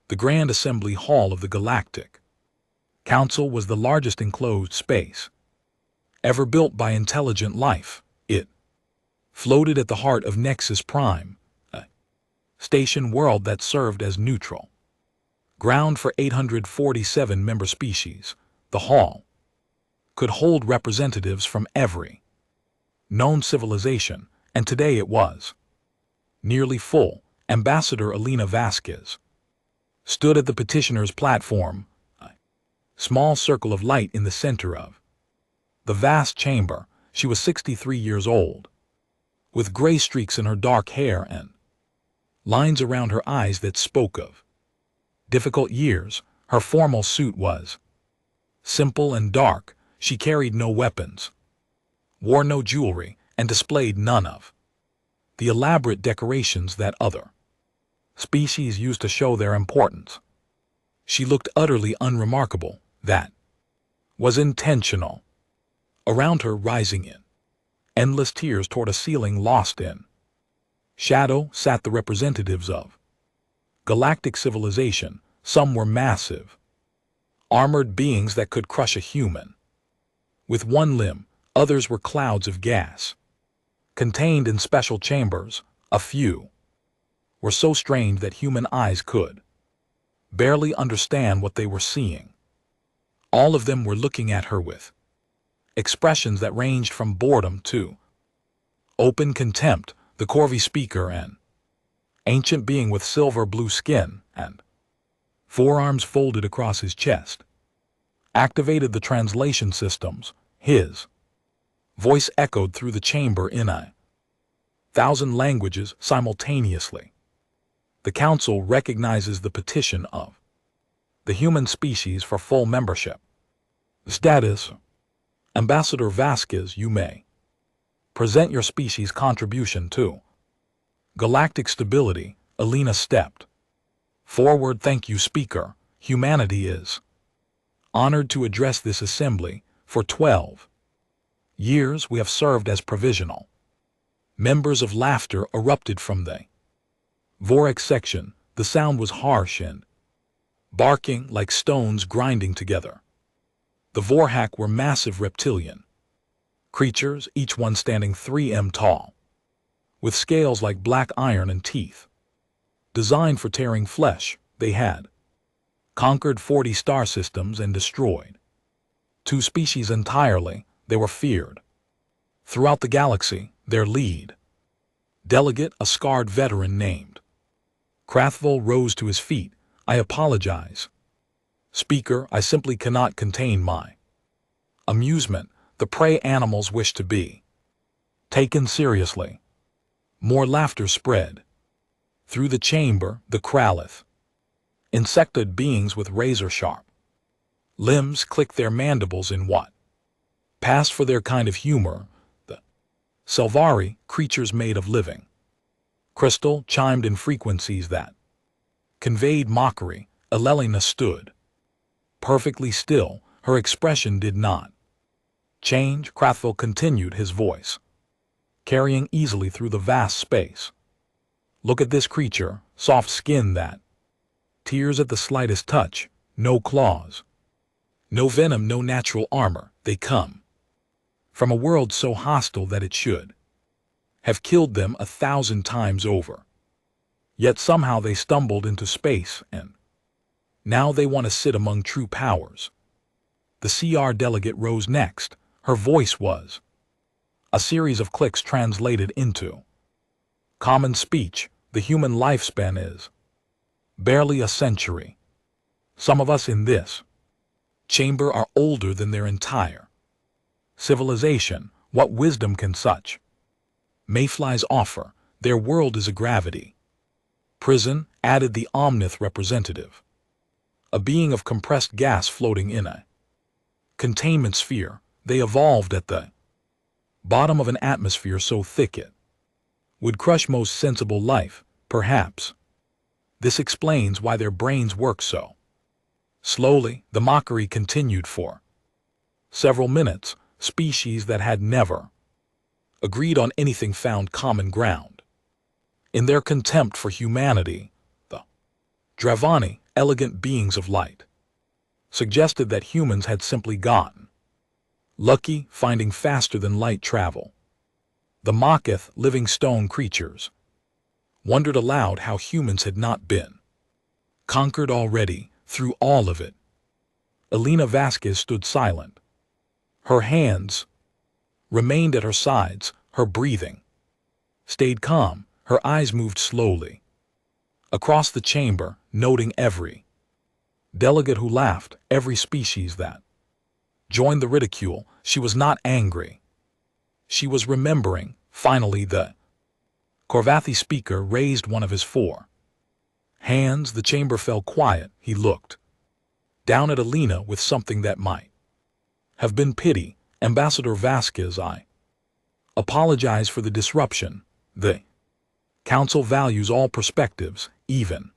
the Grand Assembly Hall of the Galactic Council was the largest enclosed space ever built by intelligent life. It floated at the heart of Nexus Prime, a station world that served as neutral ground for 847 member species. The hall could hold representatives from every known civilization, and today it was nearly full. Ambassador Elena Vasquez stood at the petitioner's platform, a small circle of light in the center of the vast chamber. She was 63 years old, with gray streaks in her dark hair and lines around her eyes that spoke of difficult years. Her formal suit was simple and dark. She carried no weapons, wore no jewelry, and displayed none of the elaborate decorations that other species used to show their importance. She looked utterly unremarkable. That was intentional. Around her, rising in endless tiers toward a ceiling lost in shadow, sat the representatives of galactic civilization. Some were massive, armored beings that could crush a human with one limb. Others were clouds of gas, contained in special chambers. A few were so strange that human eyes could barely understand what they were seeing. All of them were looking at her with expressions that ranged from boredom to open contempt. The Corvi speaker, an ancient being with silver-blue skin and forearms folded across his chest, activated the translation systems. His voice echoed through the chamber in 1,000 languages simultaneously. The Council recognizes the petition of the human species for full membership. Status: Ambassador Vasquez, you may present your species' contribution to galactic stability. Elena stepped forward. Thank you, Speaker. Humanity is honored to address this assembly. For 12 years we have served as provisional members of. Laughter erupted from the Vorex section. The sound was harsh and barking, like stones grinding together. The Vorhak were massive reptilian creatures, each one standing 3 m tall, with scales like black iron and teeth designed for tearing flesh. They had conquered 40 star systems and destroyed 2 species entirely. They were feared throughout the galaxy. Their lead delegate, a scarred veteran named Krathvol, rose to his feet. I apologize, Speaker. I simply cannot contain my amusement. The prey animals wish to be taken seriously. More laughter spread through the chamber. The Kralith, insectoid beings with razor-sharp limbs, clicked their mandibles in what passed for their kind of humor. The Selvari, creatures made of living crystal, chimed in frequencies that conveyed mockery. Elelina stood perfectly still. Her expression did not change. Krathvol continued, his voice carrying easily through the vast space. Look at this creature, soft skin that tears at the slightest touch, no claws, no venom, no natural armor. They come from a world so hostile that it should have killed them 1,000 times over. Yet somehow they stumbled into space, and now they want to sit among true powers. The CR delegate rose next. Her voice was a series of clicks translated into common speech. The human lifespan is barely a century. Some of us in this chamber are older than their entire civilization. What wisdom can such mayflies offer? Their world is a gravity prison, added the Omnith representative, a being of compressed gas floating in a containment sphere. They evolved at the bottom of an atmosphere so thick it would crush most sensible life. Perhaps this explains why their brains work so slowly. The mockery continued for several minutes. Species that had never agreed on anything found common ground in their contempt for humanity. The Dravani, elegant beings of light, suggested that humans had simply gotten lucky finding faster than light travel. The Mocketh, living stone creatures, wondered aloud how humans had not been conquered already through all of it. Elena Vasquez stood silent. Her hands remained at her sides, her breathing stayed calm, her eyes moved slowly across the chamber, noting every delegate who laughed, every species that joined the ridicule. She was not angry. She was remembering. Finally, the Korvathi speaker raised one of his four hands. The chamber fell quiet. He looked down at Elena with something that might have been pity. Ambassador Vasquez, I apologize for the disruption. The Council values all perspectives, even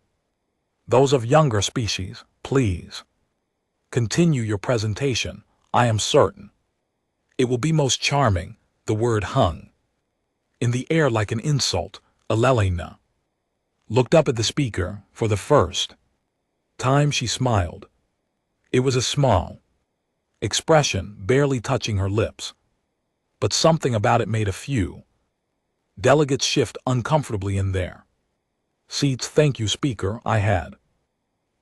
those of younger species. Please continue your presentation. I am certain it will be most charming. The word hung in the air like an insult. Elena looked up at the speaker. For the first time she smiled. It was a small expression, barely touching her lips, but something about it made a few delegates shift uncomfortably in their seats. Thank you, Speaker. I had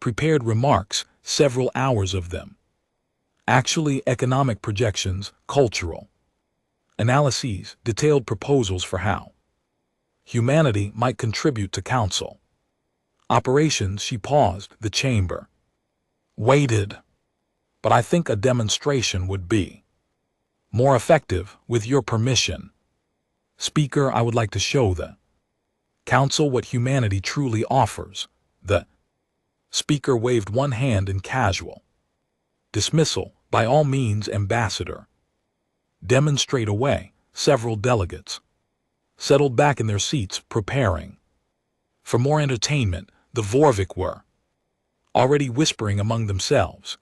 prepared remarks, several hours of them. Actually, economic projections, cultural analyses, detailed proposals for how humanity might contribute to Council operations. She paused. The chamber waited. But I think a demonstration would be more effective. With your permission, Speaker, I would like to show the Council what humanity truly offers. The speaker waved one hand in casual dismissal. By all means, Ambassador. Demonstrate away. Several delegates settled back in their seats, preparing for more entertainment. The Vorvik were already whispering among themselves,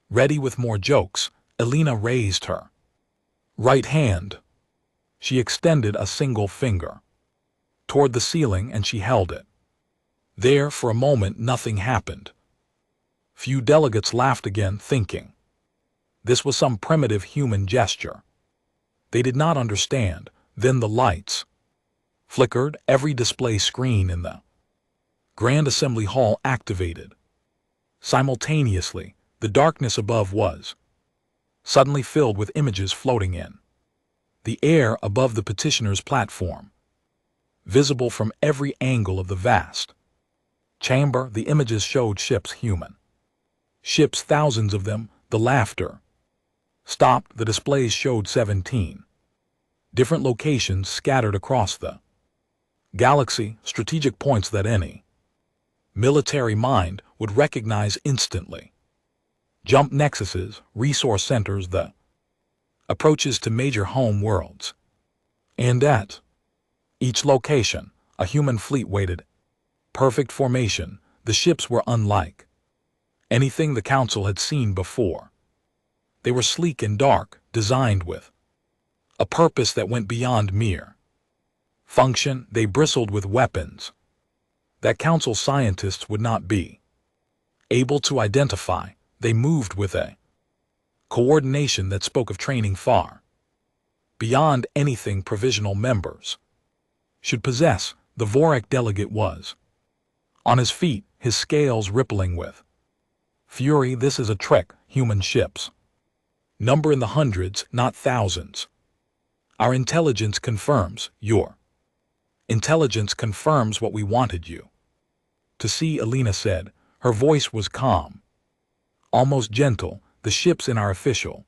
ready with more jokes. Elena raised her right hand. She extended a single finger toward the ceiling and she held it there. For a moment, nothing happened. Few delegates laughed again, thinking this was some primitive human gesture. They did not understand. Then the lights flickered. Every display screen in the Grand Assembly Hall activated. Simultaneously, the darkness above was suddenly filled with images floating in the air above the petitioner's platform. Visible from every angle of the vast chamber, the images showed ships, human ships, thousands of them. The laughter stopped. The displays showed 17 different locations scattered across the galaxy, strategic points that any military mind would recognize instantly. Jump nexuses, resource centers, the approaches to major home worlds. And at each location, a human fleet waited. Perfect formation. The ships were unlike anything the Council had seen before. They were sleek and dark, designed with a purpose that went beyond mere function. They bristled with weapons that Council scientists would not be able to identify. They moved with a coordination that spoke of training far beyond anything provisional members should possess. The Vorik delegate was on his feet, his scales rippling with fury. This is a trick. Human ships number in the hundreds, not thousands. Our intelligence confirms. Your intelligence confirms what we wanted you to see, Elena said. Her voice was calm, almost gentle. The ships in our official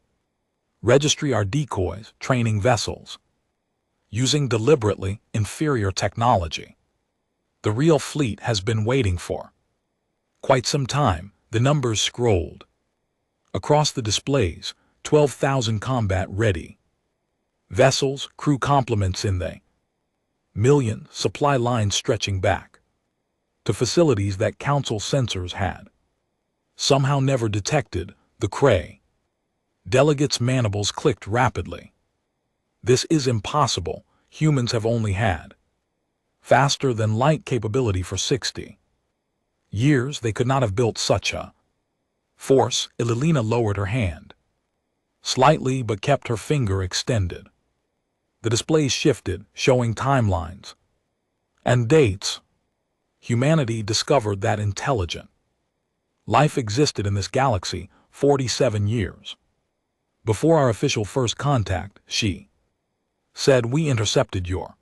registry are decoys, training vessels, using deliberately inferior technology. The real fleet has been waiting for quite some time. The numbers scrolled across the displays. 12,000 combat-ready vessels, crew complements in the million, supply lines stretching back to facilities that Council sensors had somehow never detected. The Cray delegates' mandibles clicked rapidly. This is impossible. Humans have only had faster than light capability for 60 Years they could not have built such a force. Elena lowered her hand slightly but kept her finger extended. The displays shifted, showing timelines and dates. Humanity discovered that intelligent life existed in this galaxy 47 years before our official first contact. She said, "We intercepted your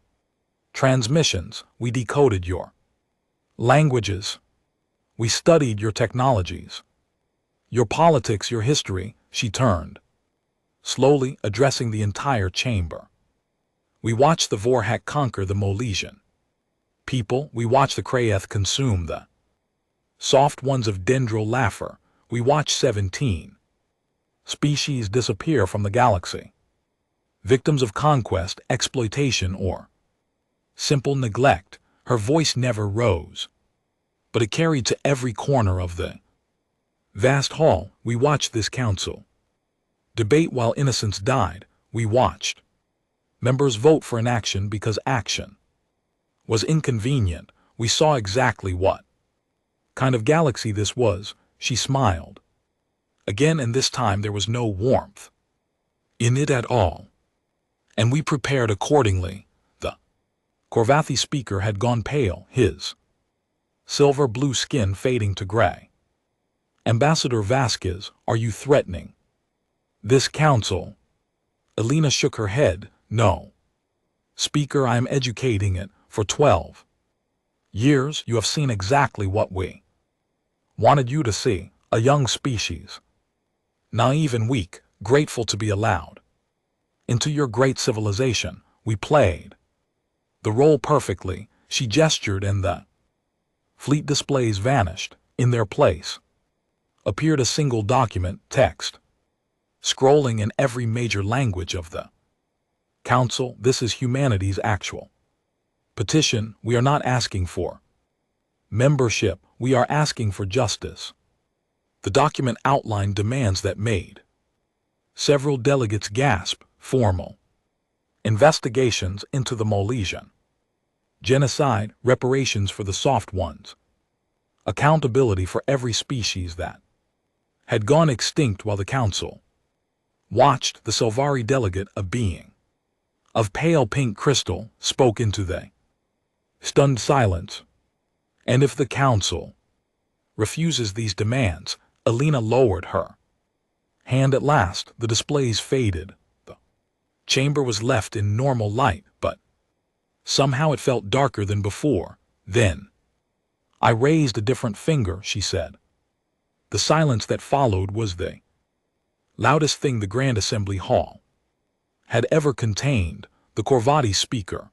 transmissions, we decoded your languages, we studied your technologies, your politics, your history." She turned slowly, addressing the entire chamber. "We watched the Vorhak conquer the Molesian people, we watched the Kraeth consume the soft ones of Dendro Laffer, we watched 17 species disappear from the galaxy, victims of conquest, exploitation, or simple neglect." Her voice never rose, but it carried to every corner of the vast hall. "We watched this council debate while innocents died. We watched members vote for inaction because action was inconvenient. We saw exactly what kind of galaxy this was." She smiled again, and this time there was no warmth in it at all. "And we prepared accordingly." The Korvathi speaker had gone pale, his silver blue skin fading to gray. "Ambassador Vasquez, are you threatening this council?" Elena shook her head. "No, Speaker, I am educating it. For 12 years you have seen exactly what we wanted you to see, a young species, naive and weak, grateful to be allowed into your great civilization. We played the role perfectly." She gestured, and the fleet displays vanished. In their place appeared a single document, text scrolling in every major language of the Council. "This is humanity's actual petition. We are not asking for membership, we are asking for justice." The document outlined demands that made several delegates gasp: formal investigations into the Molesian genocide, reparations for the soft ones, accountability for every species that had gone extinct while the Council watched. The Silvari delegate, a being of pale pink crystal, spoke into the stunned silence. "And if the Council refuses these demands?" Elena lowered her hand at last. The displays faded. The chamber was left in normal light, but somehow it felt darker than before. Then I raised a different finger, she said. The silence that followed was the loudest thing the Grand Assembly Hall had ever contained. The Korvati speaker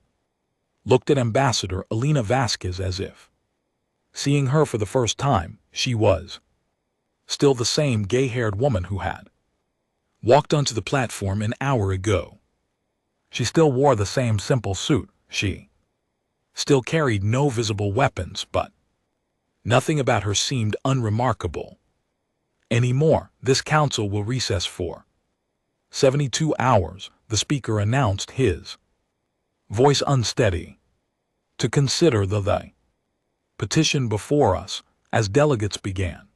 looked at Ambassador Elena Vasquez as if seeing her for the first time. She was still the same gay-haired woman who had walked onto the platform an hour ago. She still wore the same simple suit. She still carried no visible weapons, but nothing about her seemed unremarkable anymore. "This council will recess for 72 hours, the speaker announced, his voice unsteady, "to consider the petition before us." As delegates began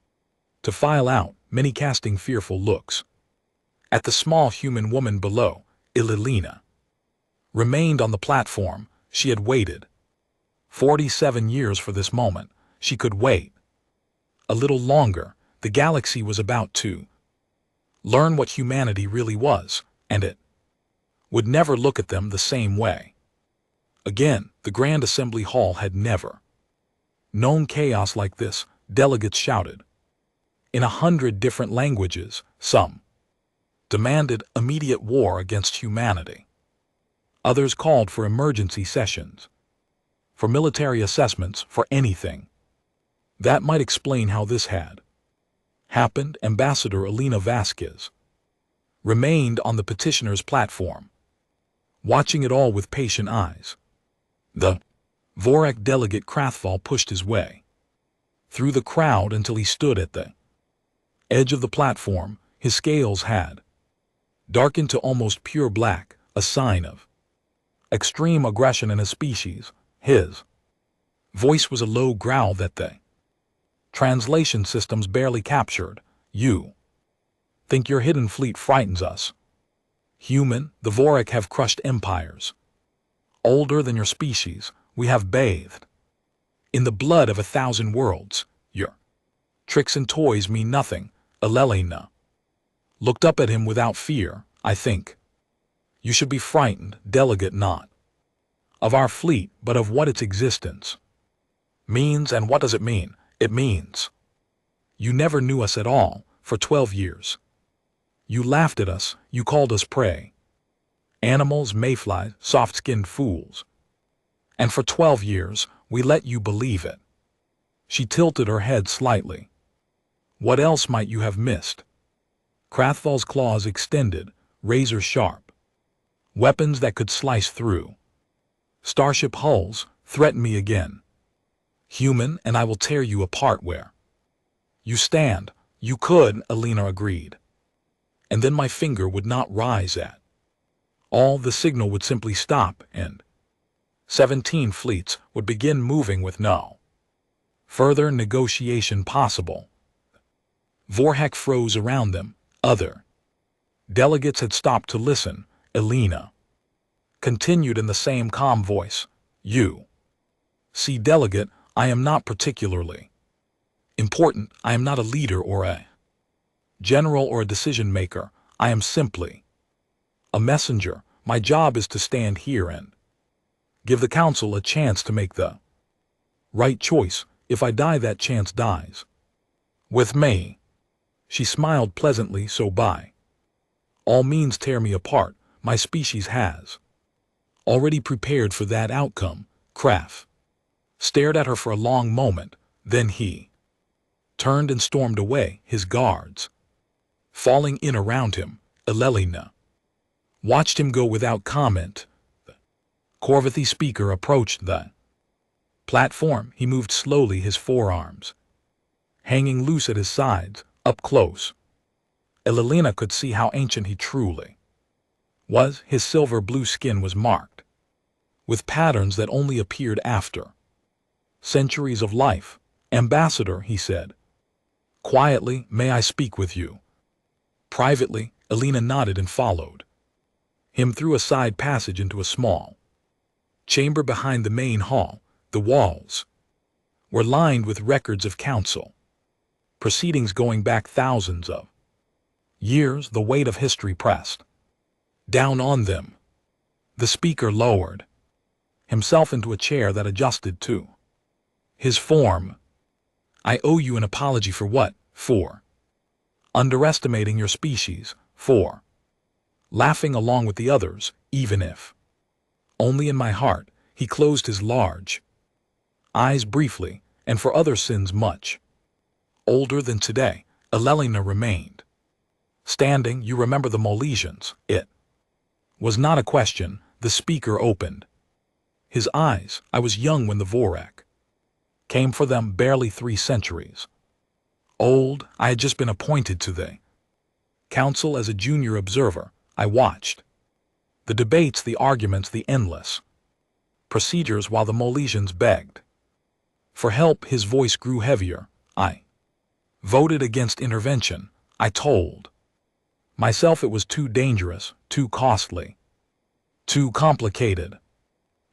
to file out, many casting fearful looks at the small human woman below, Elena remained on the platform. She had waited 47 years for this moment. She could wait a little longer. The galaxy was about to learn what humanity really was, and it would never look at them the same way again. The Grand Assembly Hall had never known chaos like this. Delegates shouted in 100 different languages. Some demanded immediate war against humanity. Others called for emergency sessions, for military assessments, for anything that might explain how this had happened. Ambassador Elena Vasquez remained on the petitioner's platform, watching it all with patient eyes. The Vorak delegate Krathval pushed his way through the crowd until he stood at the edge of the platform. His scales had darkened to almost pure black, a sign of extreme aggression in his species. His voice was a low growl that the Translation systems barely captured. You think your hidden fleet frightens us. Human, the Vorik have crushed empires. Older than your species, we have bathed in the blood of 1,000 worlds. Your tricks and toys mean nothing. Elelena looked up at him without fear. I think you should be frightened, delegate, not of our fleet, but of what its existence means. And what does it mean? It means you never knew us at all for 12 years. You laughed at us, you called us prey. Animals, mayflies, soft-skinned fools. And for 12 years, we let you believe it. She tilted her head slightly. What else might you have missed? Krathval's claws extended, razor sharp. Weapons that could slice through starship hulls. Threaten me again, human, and I will tear you apart where you stand. You could, Alina agreed. And then my finger would not rise at all. The signal would simply stop, and 17 fleets would begin moving with no further negotiation possible. Vorhek froze around them. Other delegates had stopped to listen. Alina continued in the same calm voice. You see, delegate, I am not particularly important. I am not a leader or a general or a decision maker. I am simply a messenger. My job is to stand here and give the council a chance to make the right choice. If I die, that chance dies with me. She smiled pleasantly. So by all means tear me apart. My species has already prepared for that outcome. Kraft stared at her for a long moment. Then he turned and stormed away, his guards falling in around him. Elelina watched him go without comment. The Korvathi speaker approached the platform. He moved slowly, his forearms hanging loose at his sides. Up close, Elelina could see how ancient he truly was. His silver-blue skin was marked with patterns that only appeared after centuries of life. Ambassador, he said quietly, may I speak with you privately? Alina nodded and followed him through a side passage into a small chamber behind the main hall. The walls were lined with records of council proceedings going back thousands of years. The weight of history pressed down on them. The speaker lowered himself into a chair that adjusted to his form. I owe you an apology. For what? For underestimating your species. For laughing along with the others, even if only in my heart. He closed his large eyes briefly. And for other sins much older than today. Elelina remained standing. You remember the Molesians? It was not a question. The speaker opened his eyes. I was young when the Vorak came for them, barely 3 centuries old. I had just been appointed to the council as a junior observer. I watched the debates, the arguments, the endless procedures while the Molesians begged for help. His voice grew heavier. I voted against intervention. I told myself it was too dangerous, too costly, too complicated.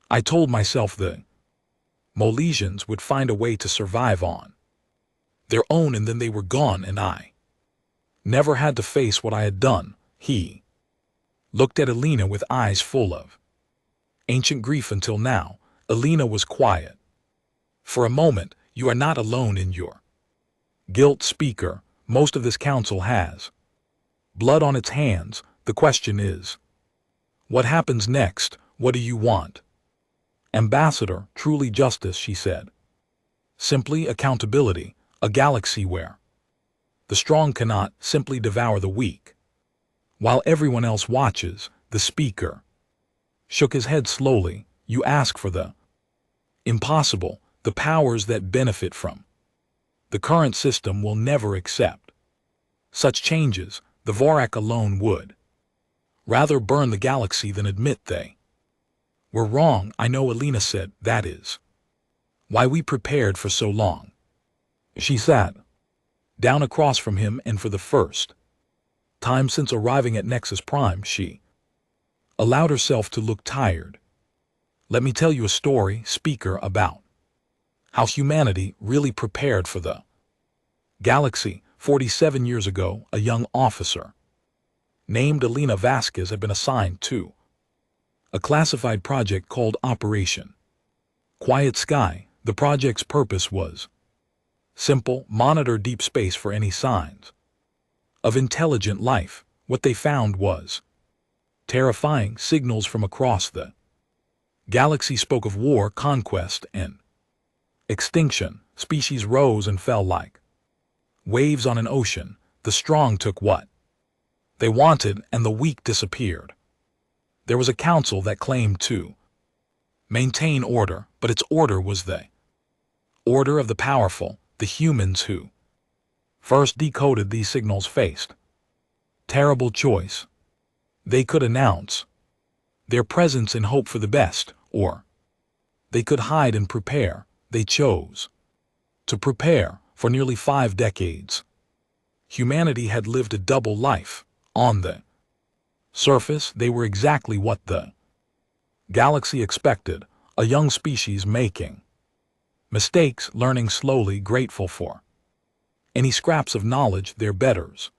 I told myself the Molesians would find a way to survive on their own, and then they were gone, and I never had to face what I had done. He looked at Alina with eyes full of ancient grief. Until now, Alina was quiet. For a moment, you are not alone in your guilt, speaker. Most of this council has blood on its hands. The question is, what happens next? What do you want? Ambassador, truly justice, she said. Simply accountability, a galaxy where the strong cannot simply devour the weak while everyone else watches. The speaker shook his head slowly. You ask for the impossible. The powers that benefit from the current system will never accept such changes. The Vorak alone would rather burn the galaxy than admit they were wrong. I know, Alina said. That is why we prepared for so long. She sat down across from him, and for the first time since arriving at Nexus Prime, she allowed herself to look tired. Let me tell you a story, speaker, about how humanity really prepared for the galaxy. 47 years ago, a young officer named Elena Vasquez had been assigned to a classified project called Operation Quiet Sky. The project's purpose was simple: monitor deep space for any signs of intelligent life. What they found was terrifying. Signals from across the galaxy spoke of war, conquest, and extinction. Species rose and fell like waves on an ocean. The strong took what they wanted, and the weak disappeared. There was a council that claimed to maintain order, but its order was the order of the powerful. The humans who first decoded these signals faced terrible choice. They could announce their presence and hope for the best, or they could hide and prepare. They chose to prepare. For nearly 5 decades, humanity had lived a double life. On the surface, they were exactly what the galaxy expected: a young species making mistakes, learning slowly, grateful for any scraps of knowledge their betters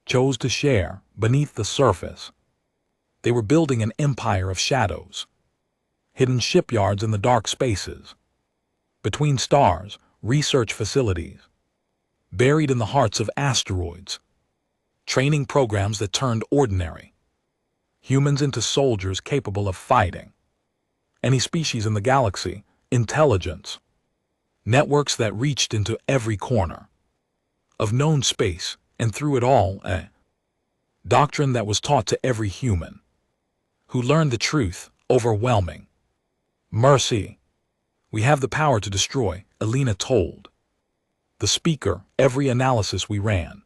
chose to share. Beneath the surface, they were building an empire of shadows, hidden shipyards in the dark spaces between stars, research facilities buried in the hearts of asteroids, training programs that turned ordinary humans into soldiers capable of fighting any species in the galaxy. Intelligence networks that reached into every corner of known space, and through it all a doctrine that was taught to every human who learned the truth: overwhelming mercy. We have the power to destroy, Elena told the speaker. Every analysis we ran,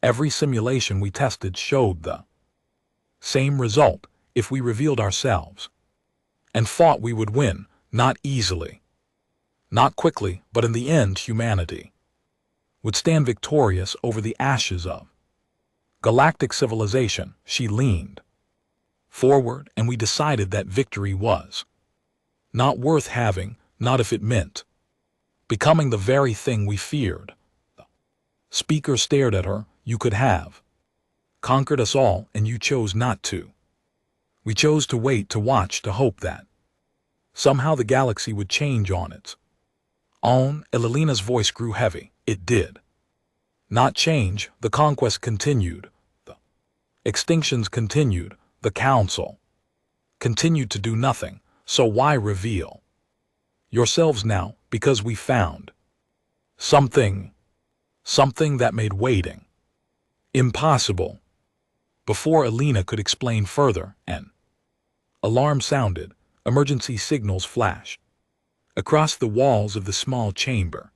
every simulation we tested showed the same result. If we revealed ourselves and fought, we would win. Not easily, not quickly, but in the end, humanity would stand victorious over the ashes of galactic civilization. She leaned forward, and we decided that victory was not worth having, not if it meant becoming the very thing we feared. The speaker stared at her. You could have conquered us all, and you chose not to. We chose to wait, to watch, to hope that somehow the galaxy would change on its own. Elena's voice grew heavy. It did not change. The conquest continued. The extinctions continued. The council continued to do nothing. So why reveal yourselves now? Because we found something that made waiting impossible. Before Elena could explain further, an alarm sounded. Emergency signals flashed across the walls of the small chamber.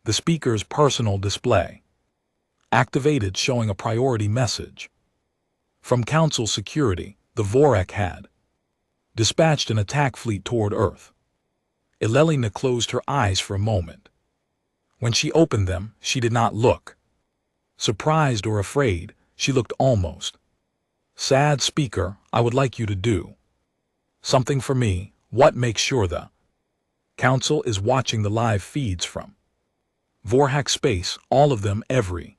The speaker's personal display activated, showing a priority message from Council Security. The Vorak had dispatched an attack fleet toward Earth. Elena closed her eyes for a moment. When she opened them, she did not look surprised or afraid. She looked almost sad. Speaker, I would like you to do something for me. What? Make sure the Council is watching the live feeds from Vorak space, all of them, every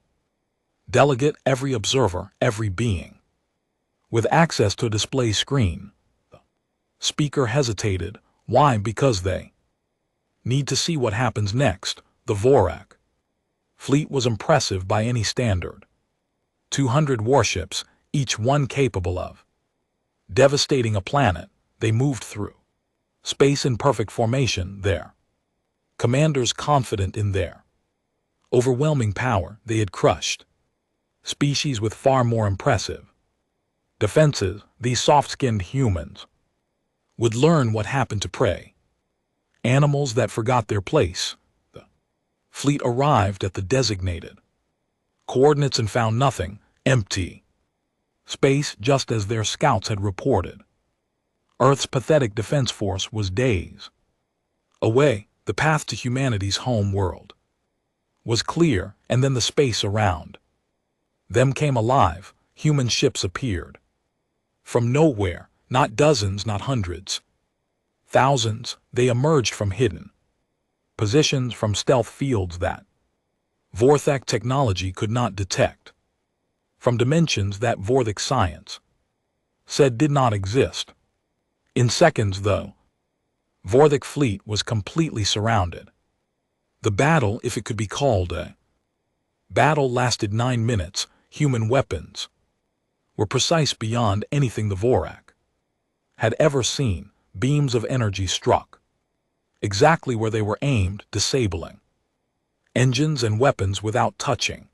delegate, every observer, every being with access to a display screen. The speaker hesitated. Why? Because they need to see what happens next. The Vorak fleet was impressive by any standard. 200 warships, each one capable of devastating a planet. They moved through space in perfect formation. Their commanders confident in their overwhelming power. They had crushed species with far more impressive defenses. These soft-skinned humans would learn what happened to prey, animals that forgot their place. The fleet arrived at the designated coordinates and found nothing. Empty space, just as their scouts had reported. Earth's pathetic defense force was days away. The path to humanity's home world was clear, and then the space around them came alive. Human ships appeared. From nowhere, not dozens, not hundreds. Thousands, they emerged from hidden positions, from stealth fields that Vorthak technology could not detect, from dimensions that Vorthak science said did not exist. In seconds, though, Vorthak fleet was completely surrounded. The battle, if it could be called a battle, lasted 9 minutes. Human weapons were precise beyond anything the Vorak had ever seen. Beams of energy struck exactly where they were aimed, disabling engines and weapons without touching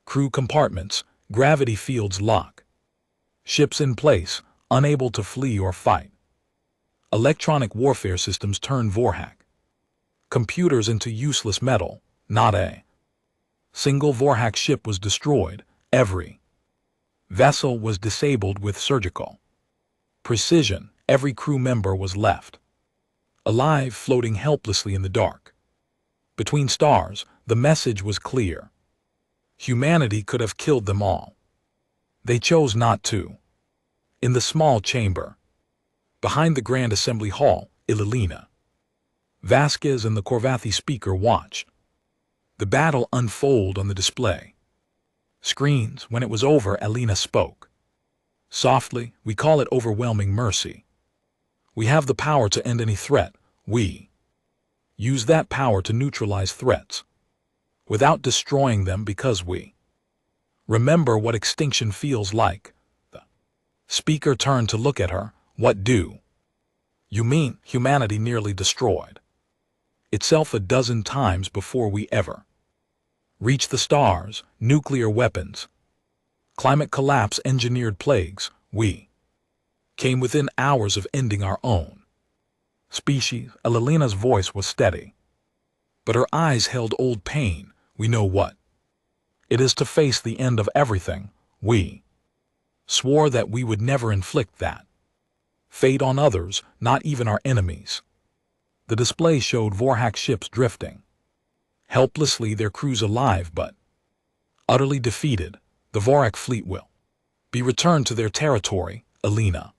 crew compartments. Gravity fields lock ships in place, unable to flee or fight. Electronic warfare systems turn Vorhak computers into useless metal. Not a single Vorhak ship was destroyed. Every vessel was disabled with surgical precision. Every crew member was left alive, floating helplessly in the dark. Between stars, the message was clear. Humanity could have killed them all. They chose not to. In the small chamber behind the Grand Assembly Hall, Ililina Vasquez and the Korvathi speaker watched the battle unfold on the display screens. When it was over, Alina spoke softly. We call it overwhelming mercy. We have the power to end any threat. We use that power to neutralize threats without destroying them, because we remember what extinction feels like. The speaker turned to look at her. What do you mean? Humanity nearly destroyed itself a dozen times before we ever reached the stars. Nuclear weapons, climate collapse, engineered plagues. We came within hours of ending our own species. Alina's voice was steady, but her eyes held old pain. We know what it is to face the end of everything. We swore that we would never inflict that fate on others, not even our enemies. The display showed Vorhak ships drifting helplessly, their crews alive but utterly defeated. The Vorak fleet will be returned to their territory, Alina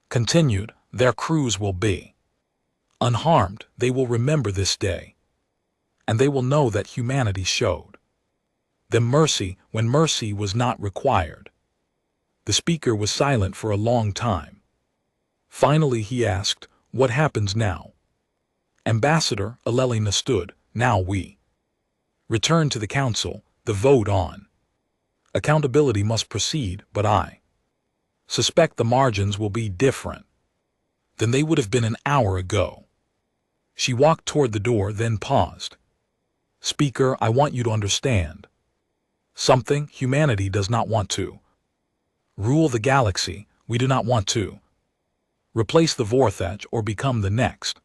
continued. Their crews will be unharmed. They will remember this day, and they will know that humanity showed them mercy when mercy was not required. The speaker was silent for a long time. Finally he asked, "What happens now?" Ambassador, Alelina stood. Now we return to the council. The vote on accountability must proceed, but I suspect the margins will be different than they would have been an hour ago. She walked toward the door, then paused. Speaker, I want you to understand something. Humanity does not want to rule the galaxy. We do not want to replace the Vorthach or become the next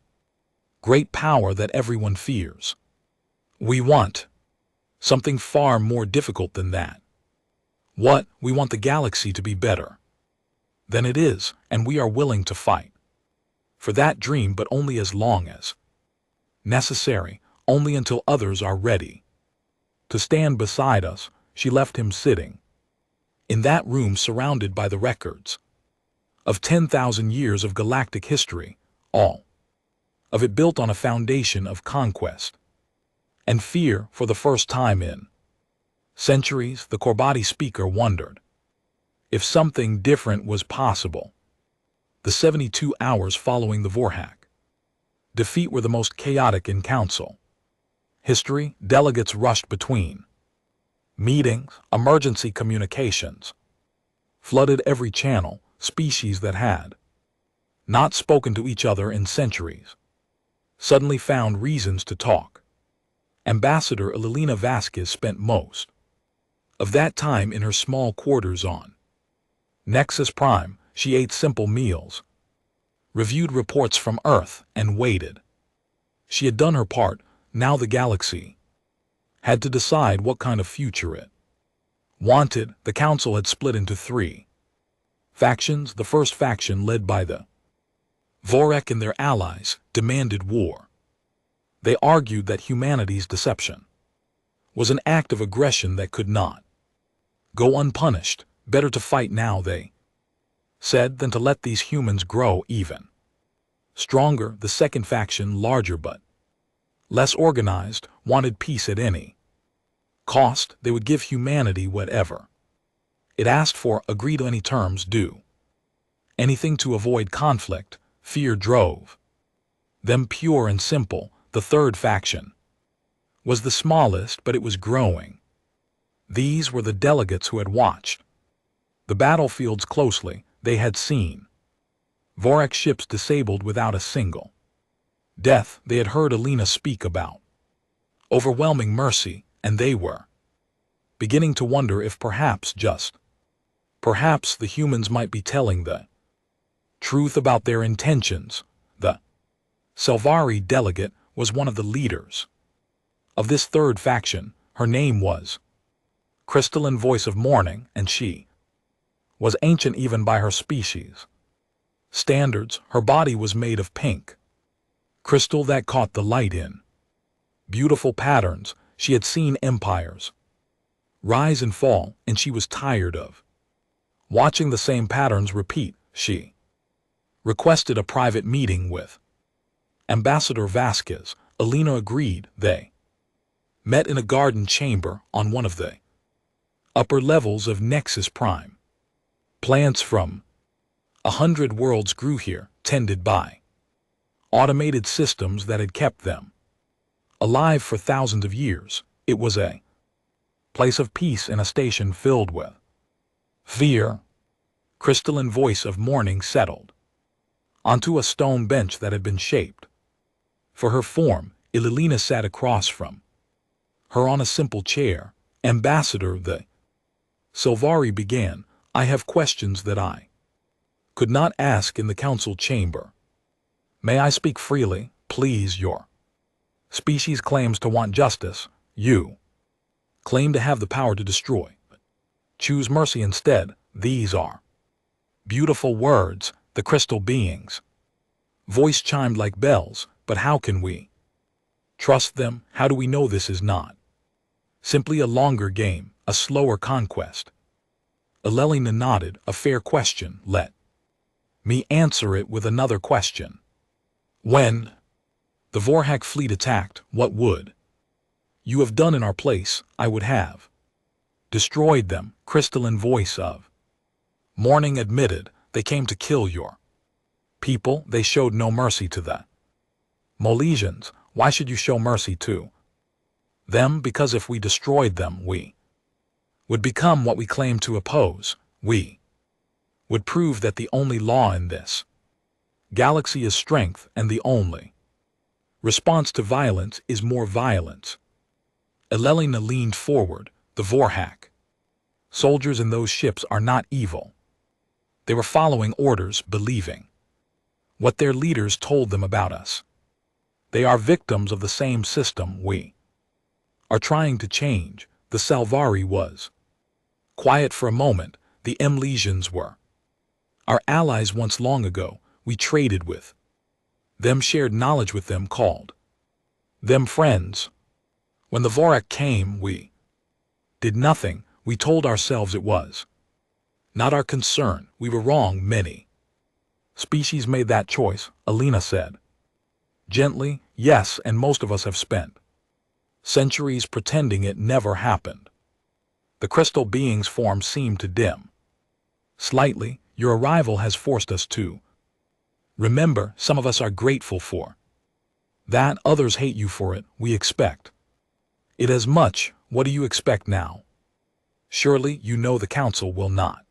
great power that everyone fears. We want something far more difficult than that. What? We want the galaxy to be better than it is, and we are willing to fight for that dream, but only as long as necessary, only until others are ready to stand beside us. She left him sitting in that room, surrounded by the records of 10,000 years of galactic history, all of it built on a foundation of conquest and fear. For the first time in centuries, the Korbati speaker wondered if something different was possible. The 72 hours following the Vorhak defeat were the most chaotic in council history. Delegates rushed between meetings. Emergency communications flooded every channel. Species that had not spoken to each other in centuries suddenly found reasons to talk. Ambassador Alelina Vasquez spent most of that time in her small quarters on Nexus Prime. She ate simple meals, reviewed reports from Earth, and waited. She had done her part. Now the galaxy had to decide what kind of future it wanted. The council had split into 3 factions. The first faction, led by the Vorek and their allies, demanded war. They argued that humanity's deception was an act of aggression that could not go unpunished. Better to fight now, they said, than to let these humans grow even stronger. The second faction, larger but less organized, wanted peace at any cost. They would give humanity whatever it asked for, agree to any terms, do anything to avoid conflict. Fear drove them, pure and simple. The third faction was the smallest, but it was growing. These were the delegates who had watched the battlefields closely. They had seen Vorak ships disabled without a single death. They had heard Alina speak about overwhelming mercy, and they were beginning to wonder if perhaps the humans might be telling the truth about their intentions. The Selvari delegate was one of the leaders of this third faction. Her name was Crystalline Voice of Morning, and she was ancient even by her species standards. Her body was made of pink crystal that caught the light in beautiful patterns. She had seen empires rise and fall, and she was tired of watching the same patterns repeat. She requested a private meeting with Ambassador Vasquez. Alina agreed. They met in a garden chamber on one of the upper levels of Nexus Prime. Plants from 100 worlds grew here, tended by automated systems that had kept them alive for thousands of years. It was a place of peace in a station filled with fear. Crystalline Voice of Morning settled onto a stone bench that had been shaped for her form. Ililina sat across from her on a simple chair. Ambassador, the Selvari began, I have questions that I could not ask in the council chamber. May I speak freely, please? Your species claims to want justice. You claim to have the power to destroy. Choose mercy instead. These are beautiful words. The crystal being's voice chimed like bells. But how can we trust them? How do we know this is not simply a longer game, a slower conquest? Alelina nodded. A fair question. Let me answer it with another question. When the Vorhak fleet attacked, what would you have done in our place? I would have destroyed them. Crystalline Voice of Morning admitted. They came to kill your people. They showed no mercy to the Molesians. Why should you show mercy to them? Because if we destroyed them, we would become what we claim to oppose. We would prove that the only law in this galaxy is strength, and the only response to violence is more violence. Elelina leaned forward. The Vorhak soldiers in those ships are not evil. They were following orders, believing what their leaders told them about us. They are victims of the same system we are trying to change. The Selvari was quiet for a moment. The Mlesians were our allies once long ago. We traded with them, shared knowledge with them, called them friends. When the Vorak came, we did nothing. We told ourselves it was not our concern. We were wrong. Many species made that choice, Alina said gently. Yes, and most of us have spent centuries pretending it never happened. The crystal being's form seemed to dim slightly. Your arrival has forced us to remember. Some of us are grateful for that. Others hate you for it. We expect it as much. What do you expect now? Surely you know the council will not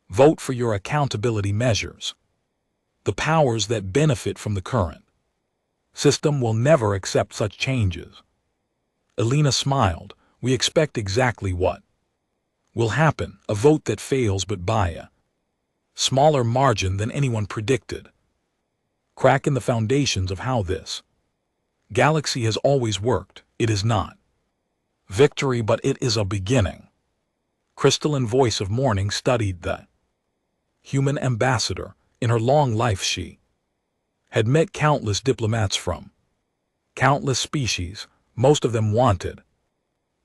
vote for your accountability measures. The powers that benefit from the current system will never accept such changes. Alina smiled. We expect exactly what will happen, a vote that fails but by a smaller margin than anyone predicted. Crack in the foundations of how this galaxy has always worked. It is not victory, but it is a beginning. Crystalline Voice of Morning studied the human ambassador. In her long life she had met countless diplomats from countless species. Most of them wanted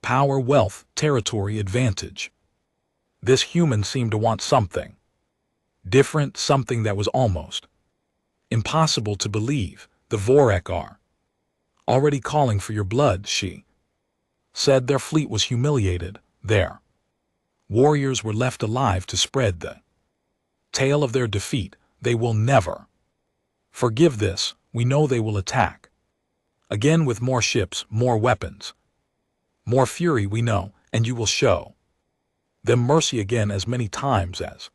Power, wealth, territory, advantage. This human seemed to want something different, something that was almost impossible to believe. The Vorek are already calling for your blood, she said. Their fleet was humiliated. Their warriors were left alive to spread the tale of their defeat. They will never forgive this. We know they will attack again with more ships, more weapons, more fury, we know, and you will show them mercy again as many times as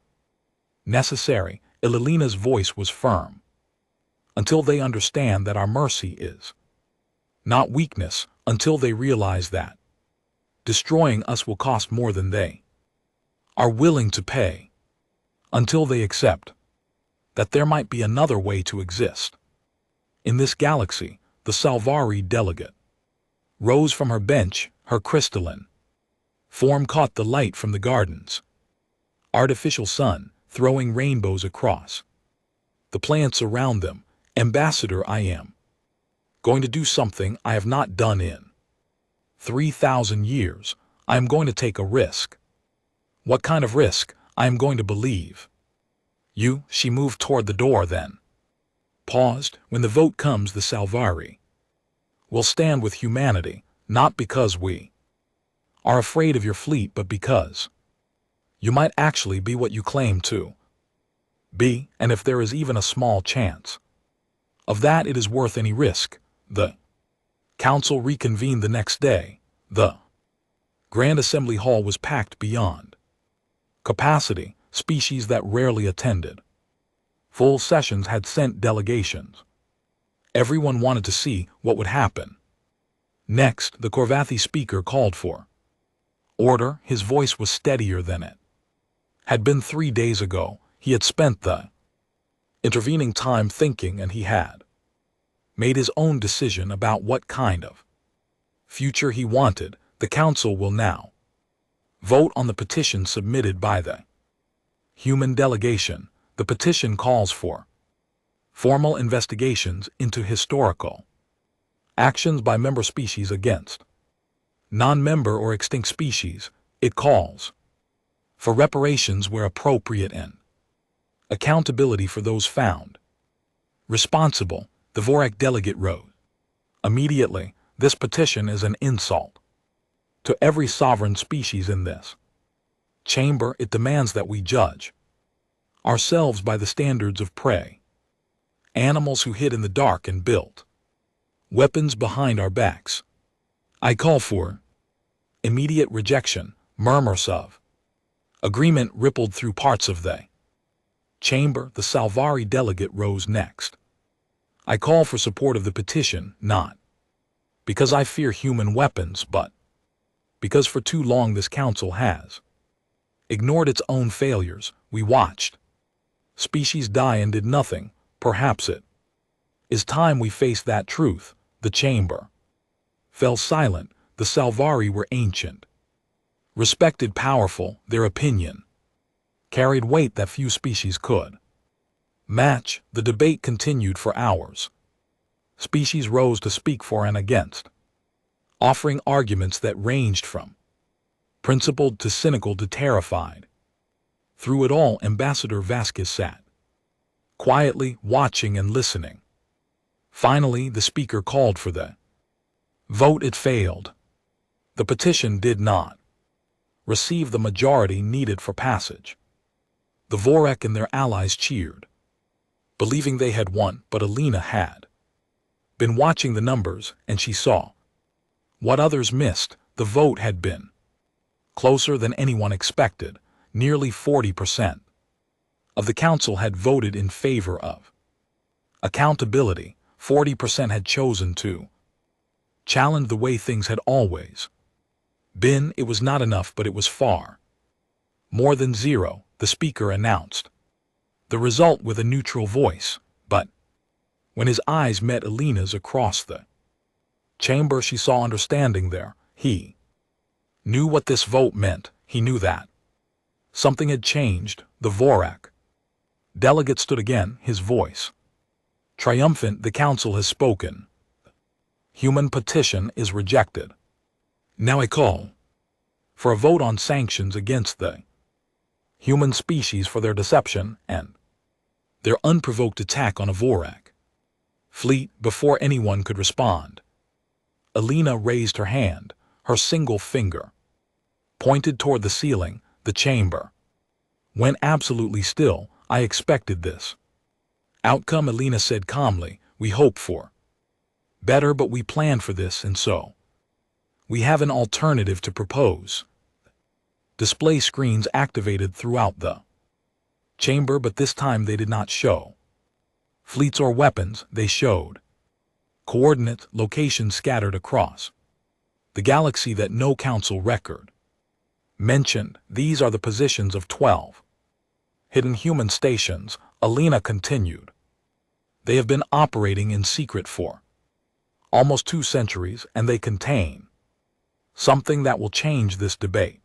necessary. Ililina's voice was firm. Until they understand that our mercy is not weakness, until they realize that destroying us will cost more than they are willing to pay, until they accept that there might be another way to exist in this galaxy. The Salvari delegate rose from her bench. Her crystalline form caught the light from the garden's artificial sun, throwing rainbows across the plants around them. Ambassador, I am going to do something I have not done in 3,000 years. I am going to take a risk. What kind of risk? I am going to believe you. She moved toward the door, then paused. When the vote comes, the Salvari will stand with humanity, not because we are afraid of your fleet, but because you might actually be what you claim to be, and if there is even a small chance of that, it is worth any risk. The council reconvened the next day. The Grand Assembly Hall was packed beyond capacity. Species that rarely attended full sessions had sent delegations. Everyone wanted to see what would happen next. The Korvathi speaker called for order. His voice was steadier than it had been 3 days ago. He had spent the intervening time thinking, and he had made his own decision about what kind of future he wanted. The council will now vote on the petition submitted by the human delegation. The petition calls for formal investigations into historical actions by member species against non-member or extinct species. It calls for reparations where appropriate and accountability for those found responsible. The Vorek delegate wrote immediately, this petition is an insult to every sovereign species in this chamber. It demands that we judge ourselves by the standards of prey, animals who hid in the dark and built weapons behind our backs. I call for immediate rejection. Murmurs of agreement rippled through parts of the chamber. The Salvari delegate rose next. I call for support of the petition, not because I fear human weapons, but because for too long this council has ignored its own failures. We watched species die and did nothing. Perhaps it is time we face that truth. The chamber fell silent. The Salvari were ancient, respected, powerful. Their opinion carried weight that few species could match. The debate continued for hours. Species rose to speak for and against, offering arguments that ranged from principled to cynical to terrified. Through it all, Ambassador Vasquez sat quietly, watching and listening. Finally, the speaker called for the vote. It failed. The petition did not receive the majority needed for passage. The Vorek and their allies cheered, believing they had won, but Ilina had been watching the numbers, and she saw what others missed. The vote had been closer than anyone expected. Nearly 40% of the council had voted in favor of accountability. 40% had chosen to challenge the way things had always been. It was not enough, but it was far more than zero. The speaker announced the result with a neutral voice, but when his eyes met Ilina's across the chamber, she saw understanding there. He knew what this vote meant. He knew that something had changed. The Vorek delegate stood again, his voice triumphant. The council has spoken. Human petition is rejected. Now I call for a vote on sanctions against the human species for their deception and their unprovoked attack on a Vorak fleet. Before anyone could respond, Alina raised her hand, her single finger pointed toward the ceiling. The chamber went absolutely still. I expected this outcome, Alina said calmly. We hoped for better, but we planned for this, and so we have an alternative to propose. Display screens activated throughout the chamber, but this time they did not show fleets or weapons. They showed coordinate locations scattered across the galaxy that no council record mentioned. These are the positions of 12 hidden human stations, Alina continued. They have been operating in secret for almost 2 centuries, and they contain something that will change this debate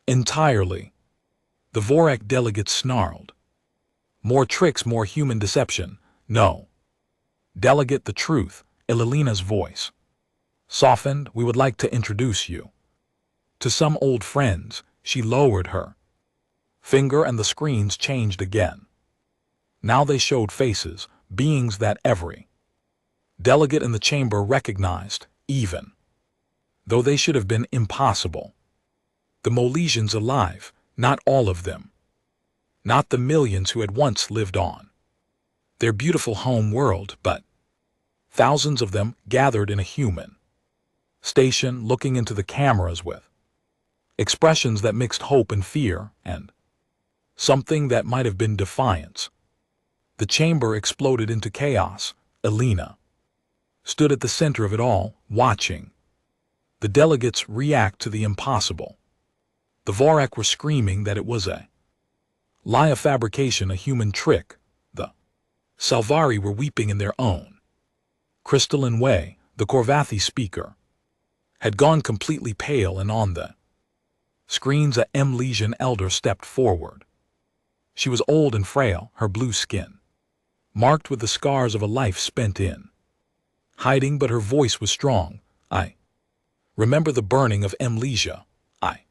entirely. The Vorak delegate snarled. More tricks, more human deception. No. Delegate, the truth. Alina's voice softened. We would like to introduce you to some old friends. She lowered her finger and the screens changed again. Now they showed faces, beings that every delegate in the chamber recognized, even though they should have been impossible. The Molesians alive, not all of them. Not the millions who had once lived on their beautiful home world, but thousands of them gathered in a human station, looking into the cameras with expressions that mixed hope and fear and something that might have been defiance. The chamber exploded into chaos. Alina stood at the center of it all, watching the delegates react to the impossible. The Vorak were screaming that it was a lie, a fabrication, a human trick. The Salvari were weeping in their own crystalline way. The Korvathi speaker had gone completely pale, and on the screens a Mlesian elder stepped forward. She was old and frail, her blue skin marked with the scars of a life spent in hiding, but her voice was strong. I remember the burning of Mlesia. I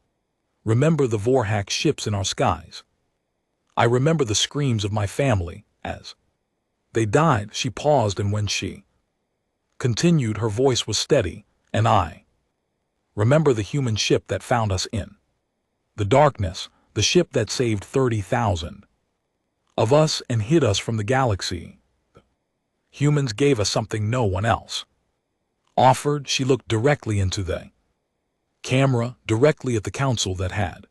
remember the Vorhak ships in our skies. I remember the screams of my family as they died. She paused, and when she continued, her voice was steady. And I remember the human ship that found us in the darkness, the ship that saved 30,000 of us and hid us from the galaxy. Humans gave us something no one else offered. She looked directly into the camera, directly at the council that had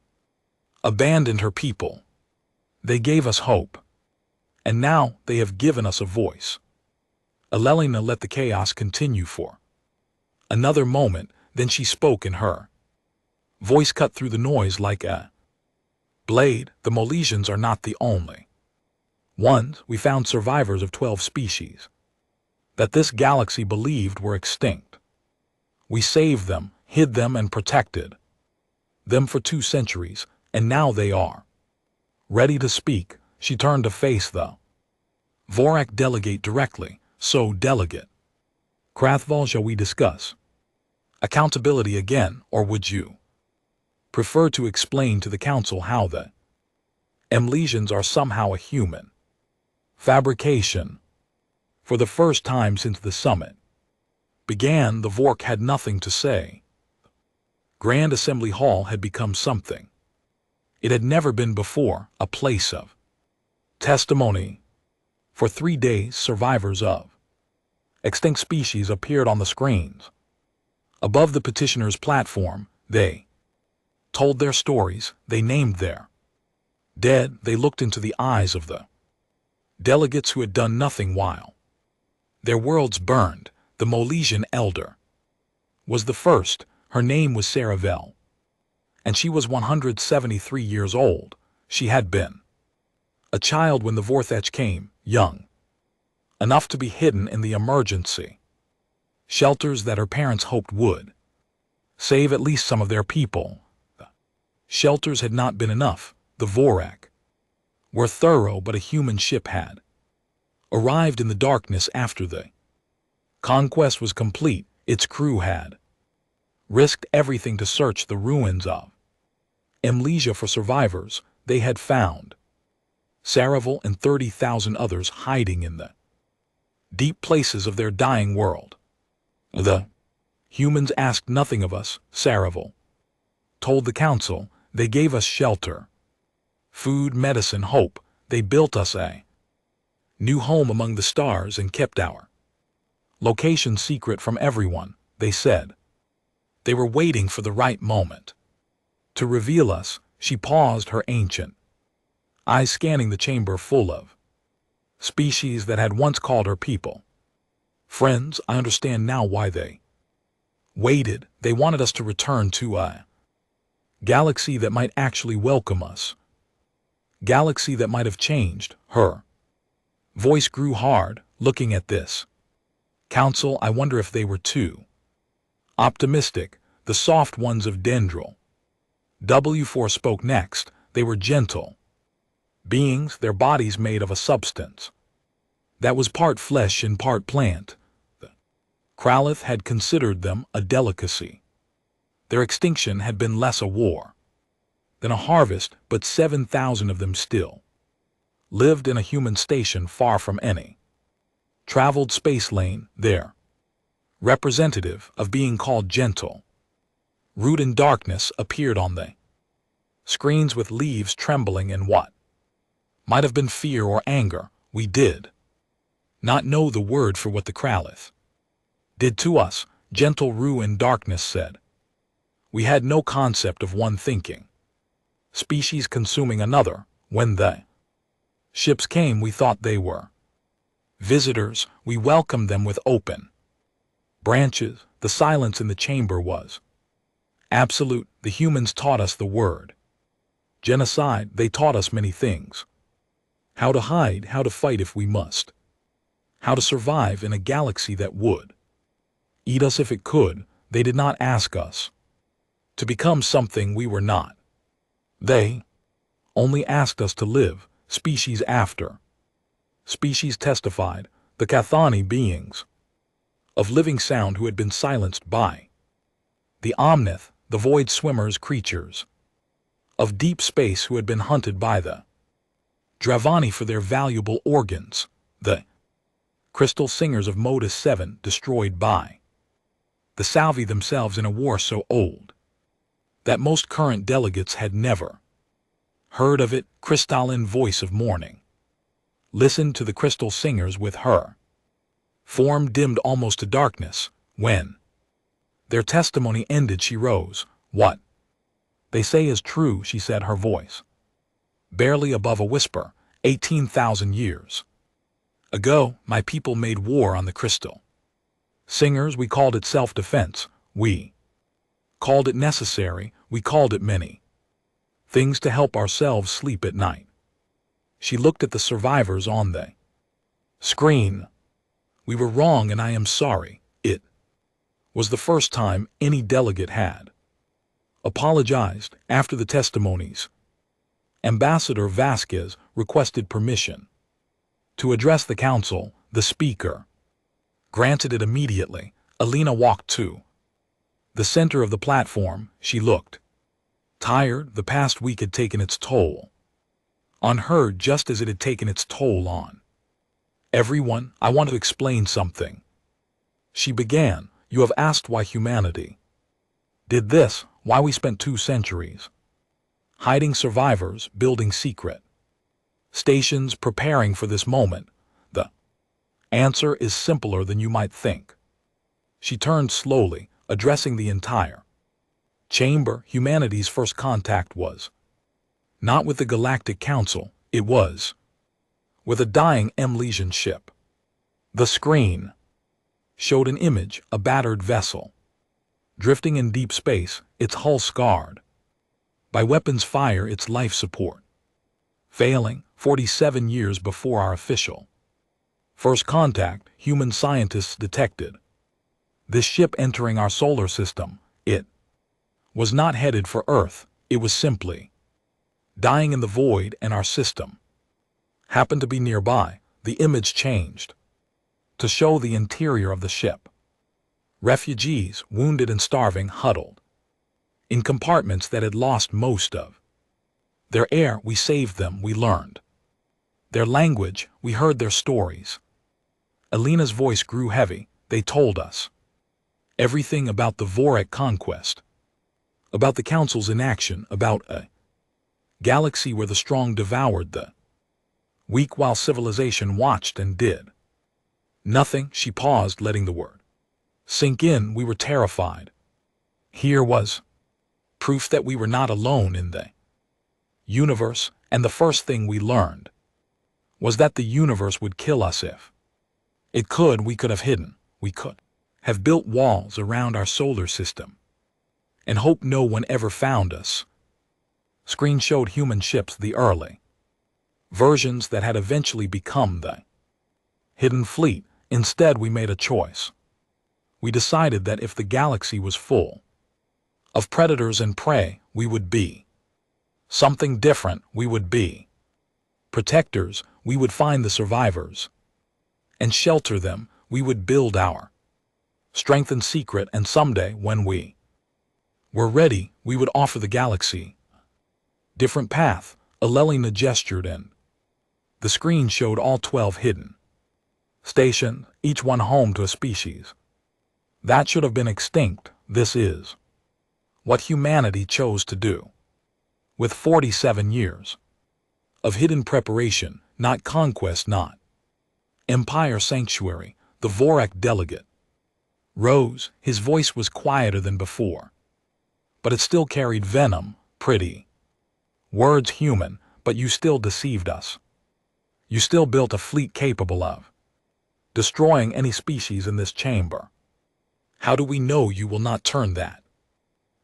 abandoned her people. They gave us hope, and now they have given us a voice. Alina let the chaos continue for another moment, then she spoke, in her voice cut through the noise like a blade. The Molesians are not the only ones. We found survivors of 12 species that this galaxy believed were extinct. We saved them, hid them, and protected them for 2 centuries, and now they are ready to speak. She turned to face the Vorak delegate directly. So, delegate Krathval, shall we discuss accountability again, or would you prefer to explain to the council how the Mlesians are somehow a human fabrication? For the first time since the summit began, the Vork had nothing to say. Grand Assembly Hall had become something it had never been before, a place of testimony. For 3 days, survivors of extinct species appeared on the screens. Above the petitioners' platform, they told their stories, they named their dead, they looked into the eyes of the delegates who had done nothing while their worlds burned. The Molesian elder was the first. Her name was Saravel, and she was 173 years old. She had been a child when the Vorthech came, young enough to be hidden in the emergency shelters that her parents hoped would save at least some of their people. The shelters had not been enough. The Vorak were thorough, but a human ship had arrived in the darkness after the conquest was complete. Its crew had risked everything to search the ruins of amnesia for survivors they had found. Saravel and 30,000 others hiding in the deep places of their dying world. The humans asked nothing of us, Saravel told the council. They gave us shelter, food, medicine, hope. They built us a new home among the stars and kept our location secret from everyone, they said. They were waiting for the right moment to reveal us. She paused, her ancient eyes scanning the chamber full of species that had once called her people. Friends, I understand now why they waited. They wanted us to return to a galaxy that might actually welcome us. Galaxy that might have changed. Her voice grew hard, looking at this council. I wonder if they were too optimistic, the soft ones of Dendril. W4 spoke next. They were gentle beings, their bodies made of a substance that was part flesh and part plant. The Kralith had considered them a delicacy. Their extinction had been less a war than a harvest, but 7,000 of them still lived in a human station far from any traveled space lane. Their representative of being called gentle root in darkness appeared on the screens with leaves trembling and what might have been fear or anger. We did not know the word for what the Kralith did to us, gentle Rue in darkness said. We had no concept of one thinking species consuming another. When the ships came, we thought they were visitors. We welcomed them with open branches. The silence in the chamber was absolute. The humans taught us the word genocide. They taught us many things. How to hide, how to fight if we must. How to survive in a galaxy that would eat us if it could. They did not ask us to become something we were not. They only asked us to live, species after species testified, the Cathani beings of living sound who had been silenced by the Omnith, the void swimmers, creatures of deep space who had been hunted by the Dravani for their valuable organs, the crystal singers of Modus 7 destroyed by the Salvi themselves in a war so old that most current delegates had never heard of it. Crystalline voice of morning listened to the crystal singers with her form dimmed almost to darkness. When their testimony ended, she rose. What they say is true, she said, her voice barely above a whisper. 18,000 years ago, my people made war on the crystal singers. We called it self-defense. We called it necessary. We called it many things to help ourselves sleep at night. She looked at the survivors on the screen. We were wrong, and I am sorry. It was the first time any delegate had apologized. After the testimonies, Ambassador Vasquez requested permission to address the council. The speaker granted it immediately. Alina walked to the center of the platform. She looked tired. The past week had taken its toll on her, just as it had taken its toll on everyone. I want to explain something, she began. You have asked why humanity did this, why we spent 2 centuries hiding survivors, building secret stations, preparing for this moment. The answer is simpler than you might think. She turned slowly, addressing the entire chamber. Humanity's first contact was not with the Galactic Council, it was with a dying Emlesian ship. The screen showed an image, a battered vessel drifting in deep space, its hull scarred by weapons fire, its life support failing. 47 years before our official first contact, human scientists detected this ship entering our solar system. It was not headed for Earth. It was simply dying in the void, and our system happened to be nearby. The image changed to show the interior of the ship, Refugees, wounded and starving, huddled in compartments that had lost most of their air. We saved them, we learned their language, we heard their stories. Alina's voice grew heavy. They told us everything about the Vorak conquest, about the Council's inaction, about a galaxy where the strong devoured the weak while civilization watched and did nothing. She paused, letting the word sink in. We were terrified. Here was proof that we were not alone in the universe, and the first thing we learned was that the universe would kill us if it could. We could have hidden. We could have built walls around our solar system and hoped no one ever found us. Screen showed human ships, the early versions that had eventually become the hidden fleet. Instead, we made a choice. We decided that if the galaxy was full of predators and prey, we would be something different. We would be protectors. We would find the survivors and shelter them. We would build our strength in secret, and someday, when we were ready, we would offer the galaxy a different path. Alina gestured, and the screen showed all 12 hidden stations, each one home to a species that should have been extinct. This is what humanity chose to do. With 47 years of hidden preparation, not conquest, not empire, sanctuary, the Vorak delegate rose. His voice was quieter than before, but it still carried venom. Pretty words, human, but you still deceived us. You still built a fleet capable of destroying any species in this chamber. How do we know you will not turn that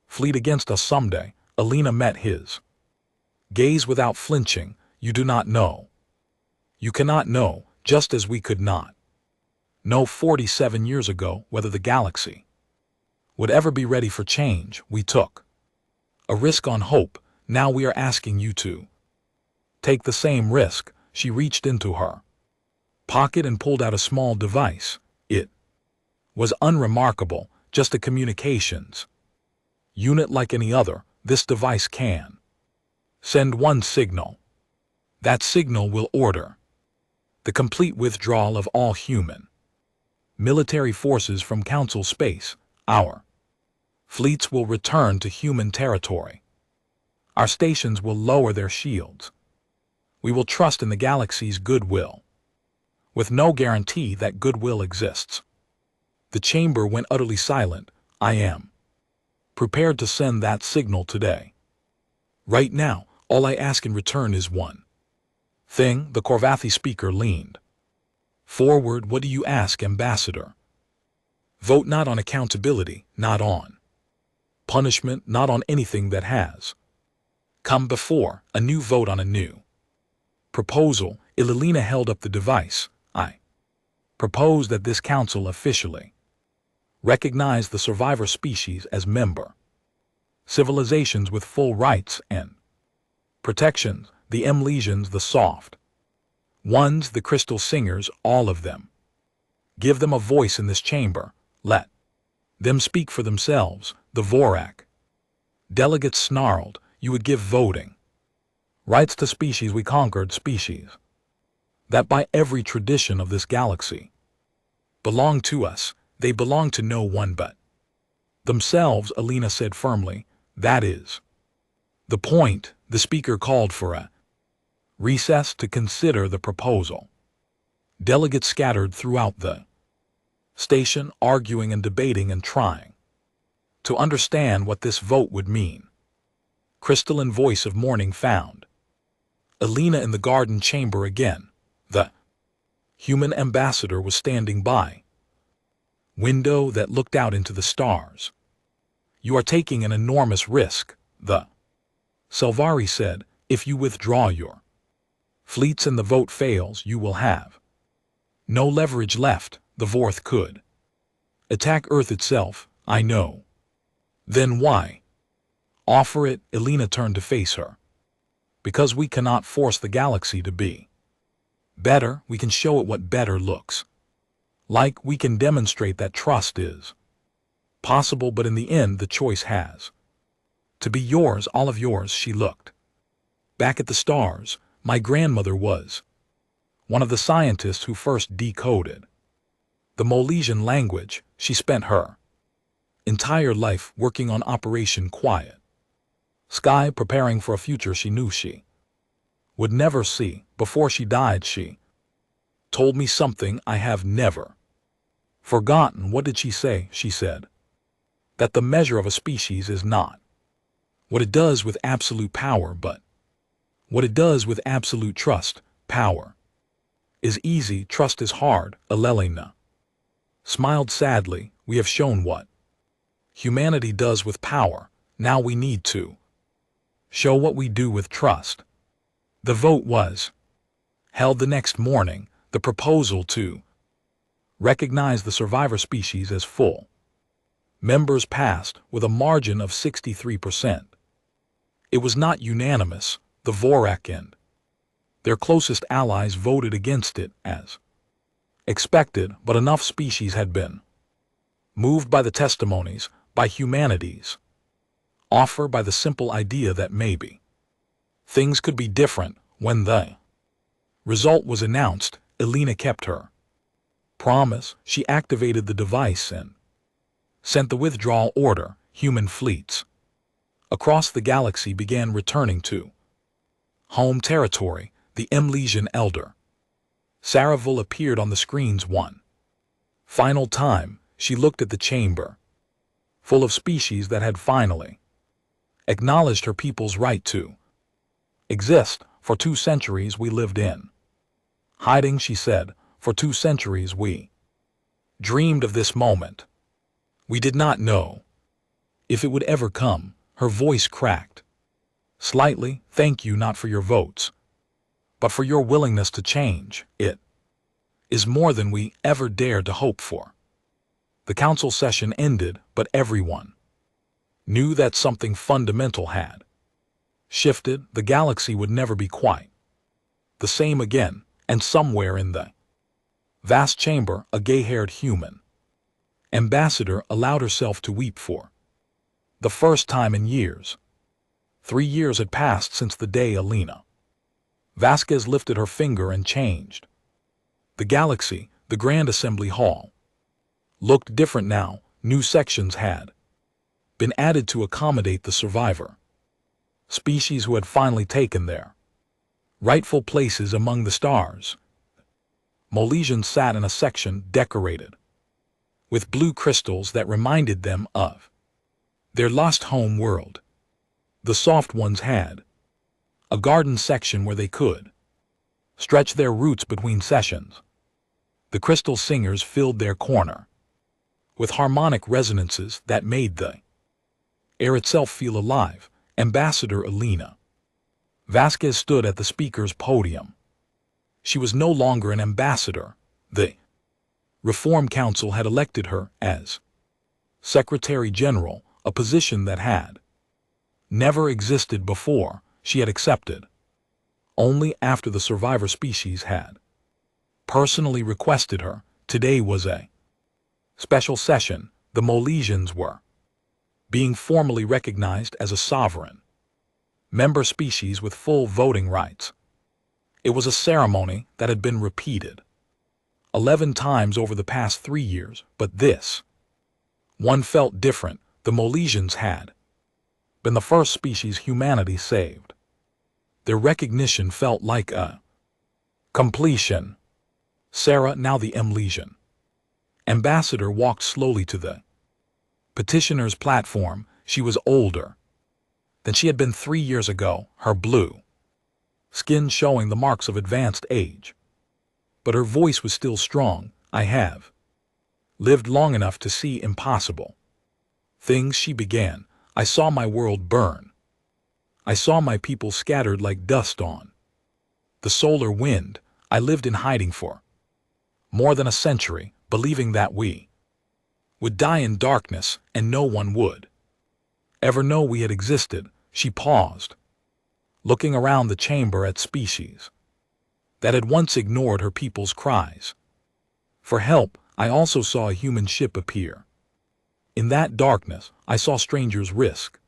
fleet against us someday? Alina met his gaze without flinching. You do not know. You cannot know, just as we could not know 47 years ago whether the galaxy would ever be ready for change. We took a risk on hope. Now we are asking you to take the same risk. She reached into her pocket and pulled out a small device. It was unremarkable, just a communications unit like any other. This device can send one signal. That signal will order the complete withdrawal of all human military forces from Council space. Our fleets will return to human territory. Our stations will lower their shields. We will trust in the galaxy's goodwill, with no guarantee that goodwill exists. The chamber went utterly silent. I am prepared to send that signal today. Right now, all I ask in return is one thing. The Korvathi speaker leaned forward. What do you ask, Ambassador? Vote not on accountability, not on punishment, not on anything that has come before. A new vote on a new proposal. Alina held up the device. I propose that this council officially recognize the survivor species as member civilizations with full rights and protections. The M-legions, the soft ones, the crystal singers, all of them. Give them a voice in this chamber. Let them speak for themselves. The Vorak delegates snarled. You would give voting rights to species we conquered, species that by every tradition of this galaxy belong to us. They belong to no one but themselves, Alina said firmly. That is the point. The speaker called for a recess to consider the proposal. Delegates scattered throughout the station, arguing and debating and trying to understand what this vote would mean. Crystalline voice of morning found Alina in the garden chamber again. The human ambassador was standing by window that looked out into the stars. You are taking an enormous risk, the Selvari said. If you withdraw your fleets and the vote fails, you will have no leverage left. The Vorth could attack Earth itself. I know. Then why offer it? Alina turned to face her. Because we cannot force the galaxy to be better. We can show it what better looks like. We can demonstrate that trust is Possible, but in the end the choice has to be yours, all of yours. She looked back at the stars. My grandmother was one of the scientists who first decoded the Molesian language. She spent her entire life working on Operation Quiet Sky, preparing for a future she knew she would never see. Before she died, she told me something I have never forgotten. What did she say? She said that the measure of a species is not what it does with absolute power, but what it does with absolute trust. Power is easy, trust is hard. Elena smiled sadly. We have shown what humanity does with power. Now we need to show what we do with trust. The vote was held the next morning. The proposal to recognize the survivor species as full members passed with a margin of 63%. It was not unanimous. The Vorak and their closest allies voted against it as expected, but enough species had been moved by the testimonies, by humanity's offer, by the simple idea that maybe things could be different. When the result was announced, Elena kept her promise. She activated the device and sent the withdrawal order. Human fleets across the galaxy began returning to home territory. The Molesian elder Saravul appeared on the screens one final time. She looked at the chamber full of species that had finally acknowledged her people's right to exist. For 2 centuries we lived in hiding, she said. For 2 centuries we dreamed of this moment. We did not know if it would ever come. Her voice cracked slightly. Thank you, not for your votes, but for your willingness to change. It is more than we ever dared to hope for. The council session ended, but everyone knew that something fundamental had shifted. The galaxy would never be quite the same again, and somewhere in the vast chamber, a gay-haired human ambassador allowed herself to weep for the first time in years. 3 years had passed since the day Elena Vasquez lifted her finger and changed the galaxy. The Grand Assembly Hall looked different now. New sections had been added to accommodate the survivor species who had finally taken their rightful places among the stars. Molesians sat in a section decorated with blue crystals that reminded them of their lost home world. The soft ones had a garden section where they could stretch their roots between sessions. The crystal singers filled their corner with harmonic resonances that made the air itself feel alive. Ambassador Elena Vasquez stood at the speaker's podium. She was no longer an ambassador. The Reform Council had elected her as Secretary General, a position that had never existed before. She had accepted only after the survivor species had personally requested her. Today was a special session. The Molesians were being formally recognized as a sovereign member species with full voting rights. It was a ceremony that had been repeated 11 times over the past 3 years, but this one felt different. The Molesians had been the first species humanity saved. Their recognition felt like a completion. Sarah, now the Molesian ambassador, walked slowly to the petitioner's platform. She was older than she had been 3 years ago, her blue skin showing the marks of advanced age. But her voice was still strong. I have lived long enough to see impossible things, she began. I saw my world burn. I saw my people scattered like dust on the solar wind. I lived in hiding for more than a century, believing that we would die in darkness and no one would ever know we had existed. She paused, looking around the chamber at species that had once ignored her people's cries for help. I also saw a human ship appear In that darkness, I saw strangers risk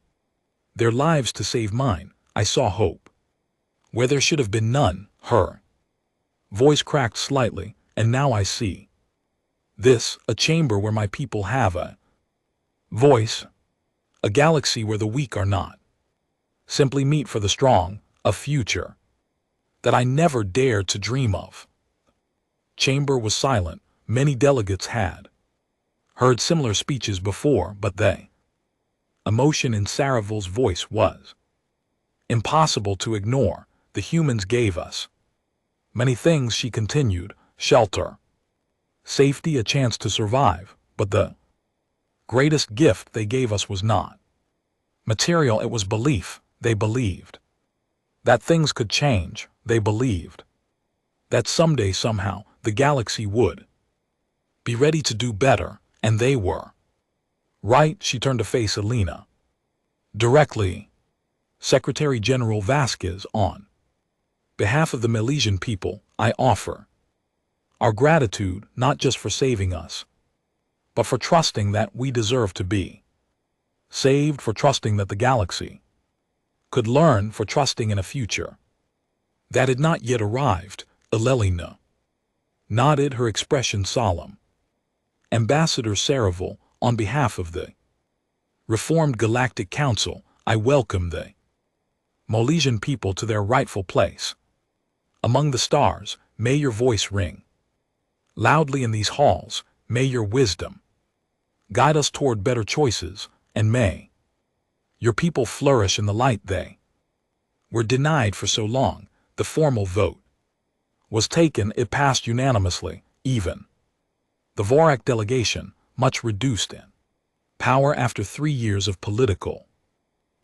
their lives to save mine. I saw hope where there should have been none. Her voice cracked slightly, and now I see this, a chamber where my people have a voice, a galaxy where the weak are not simply meat for the strong, a future that I never dared to dream of. Chamber was silent. Many delegates had heard similar speeches before, but the emotion in Saravil's voice was impossible to ignore. The humans gave us many things, she continued: shelter, safety, a chance to survive, but the greatest gift they gave us was not material, it was belief. They believed that things could change. They believed that someday, somehow, the galaxy would be ready to do better, and they were right. She turned to face Alina directly. Secretary General Vasquez, on behalf of the Milesian people, I offer our gratitude, not just for saving us, but for trusting that we deserve to be saved, for trusting that the galaxy could learn, for trusting in a future that had not yet arrived. Alina nodded, her expression solemn. Ambassador Saravil, on behalf of the Reformed Galactic Council, I welcome the Milesian people to their rightful place among the stars. May your voice ring loudly in these halls. May your wisdom guide us toward better choices, and may your people flourish in the light they were denied for so long. The formal vote was taken. It passed unanimously. Even the Vorak delegation, much reduced in power after 3 years of political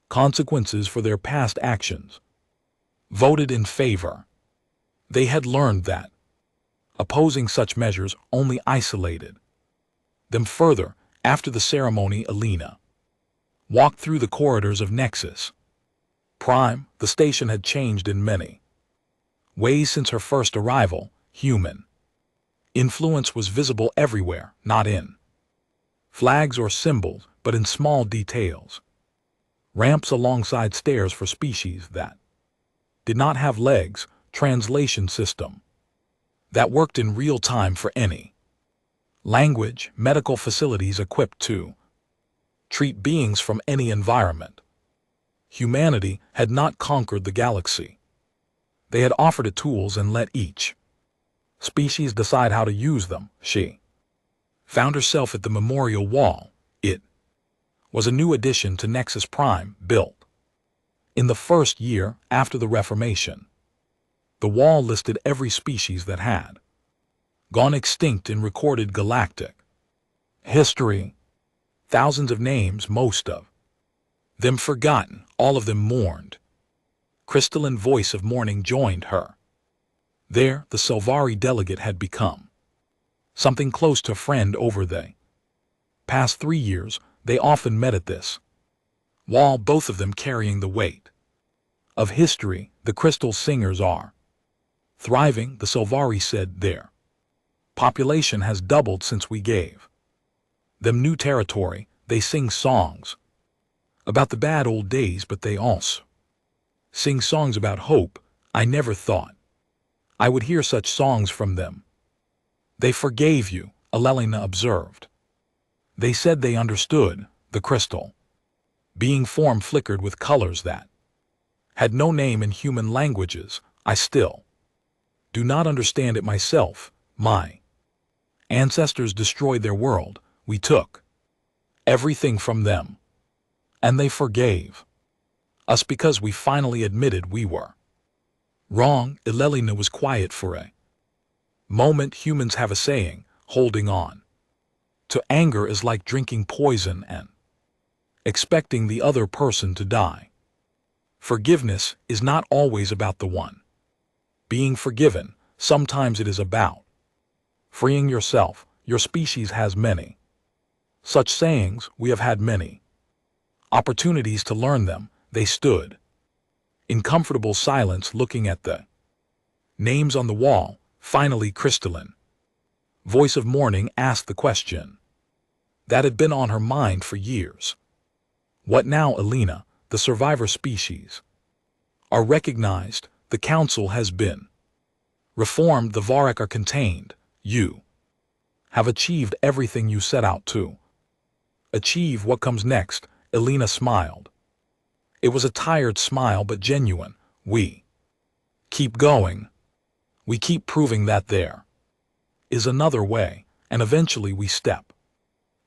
consequences for their past actions, voted in favor. They had learned that opposing such measures only isolated them further. After the ceremony, Alina walked through the corridors of Nexus Prime. The station had changed in many ways since her first arrival. Human influence was visible everywhere, not in flags or symbols, but in small details. Ramps alongside stairs for species that did not have legs, translation system that worked in real time for any language, medical facilities equipped to treat beings from any environment. Humanity had not conquered the galaxy. They had offered it tools and let each species decide how to use them. She found herself at the memorial wall. It was a new addition to Nexus Prime, built in the first year after the Reformation. The wall listed every species that had gone extinct in recorded galactic history. Thousands of names, most of them forgotten, all of them mourned. Crystalline voice of mourning joined her. There, the Silvari delegate had become something close to a friend. Over the past 3 years, they often met at this wall, both of them carrying the weight of history. The Crystal Singers are thriving, the Silvari said. Their population has doubled since we gave them new territory. They sing songs about the bad old days, but they also sing songs about hope. I never thought I would hear such songs from them. They forgave you, Alelina observed. They said they understood. The crystal being form flickered with colors that had no name in human languages. I still do not understand it myself. My ancestors destroyed their world. We took everything from them, and they forgave us because we finally admitted we were wrong. Elelina was quiet for a moment. Humans have a saying, holding on to anger is like drinking poison and expecting the other person to die. Forgiveness is not always about the one being forgiven. Sometimes it is about freeing yourself. Your species has many such sayings. We have had many opportunities to learn them. They stood in comfortable silence, looking at the names on the wall. Finally, crystalline voice of mourning asked the question, That had been on her mind for years. What now, Elena, the survivor species? Are recognized, the council has been reformed, the Varrock are contained, you have achieved everything you set out to achieve. What comes next? Elena smiled. It was a tired smile but genuine. We keep going. We keep proving that there is another way, and eventually we step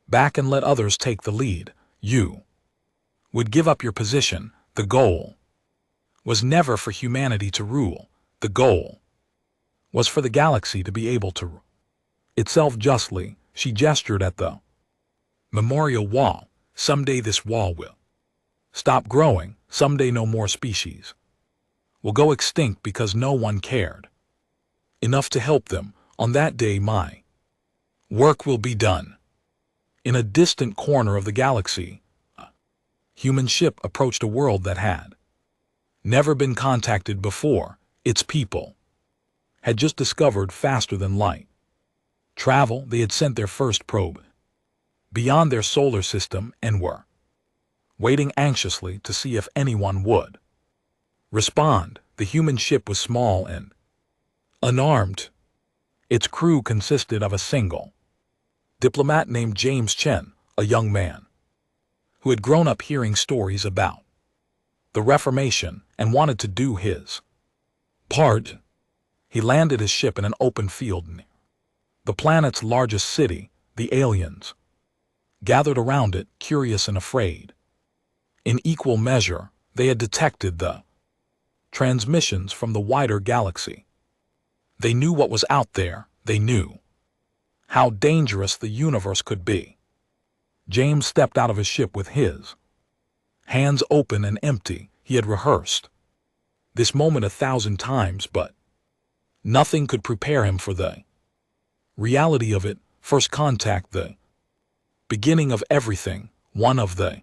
back and let others take the lead. You would give up your position. The goal was never for humanity to rule. The goal was for the galaxy to be able to rule itself justly. She gestured at the memorial wall. Someday this wall will stop growing. Someday no more species will go extinct because no one cared enough to help them. On that day my work will be done. In a distant corner of the galaxy, a human ship approached a world that had never been contacted before. Its people had just discovered faster than light travel. They had sent their first probe beyond their solar system and were waiting anxiously to see if anyone would respond. The human ship was small and unarmed. Its crew consisted of a single diplomat named James Chen, a young man who had grown up hearing stories about the Reformation and wanted to do his part. He landed his ship in an open field near the planet's largest city. The aliens gathered around it, curious and afraid. In equal measure, they had detected the transmissions from the wider galaxy. They knew what was out there. They knew how dangerous the universe could be. James stepped out of his ship with his hands open and empty. He had rehearsed this moment 1,000 times, but nothing could prepare him for the reality of it. First contact, the beginning of everything. One of the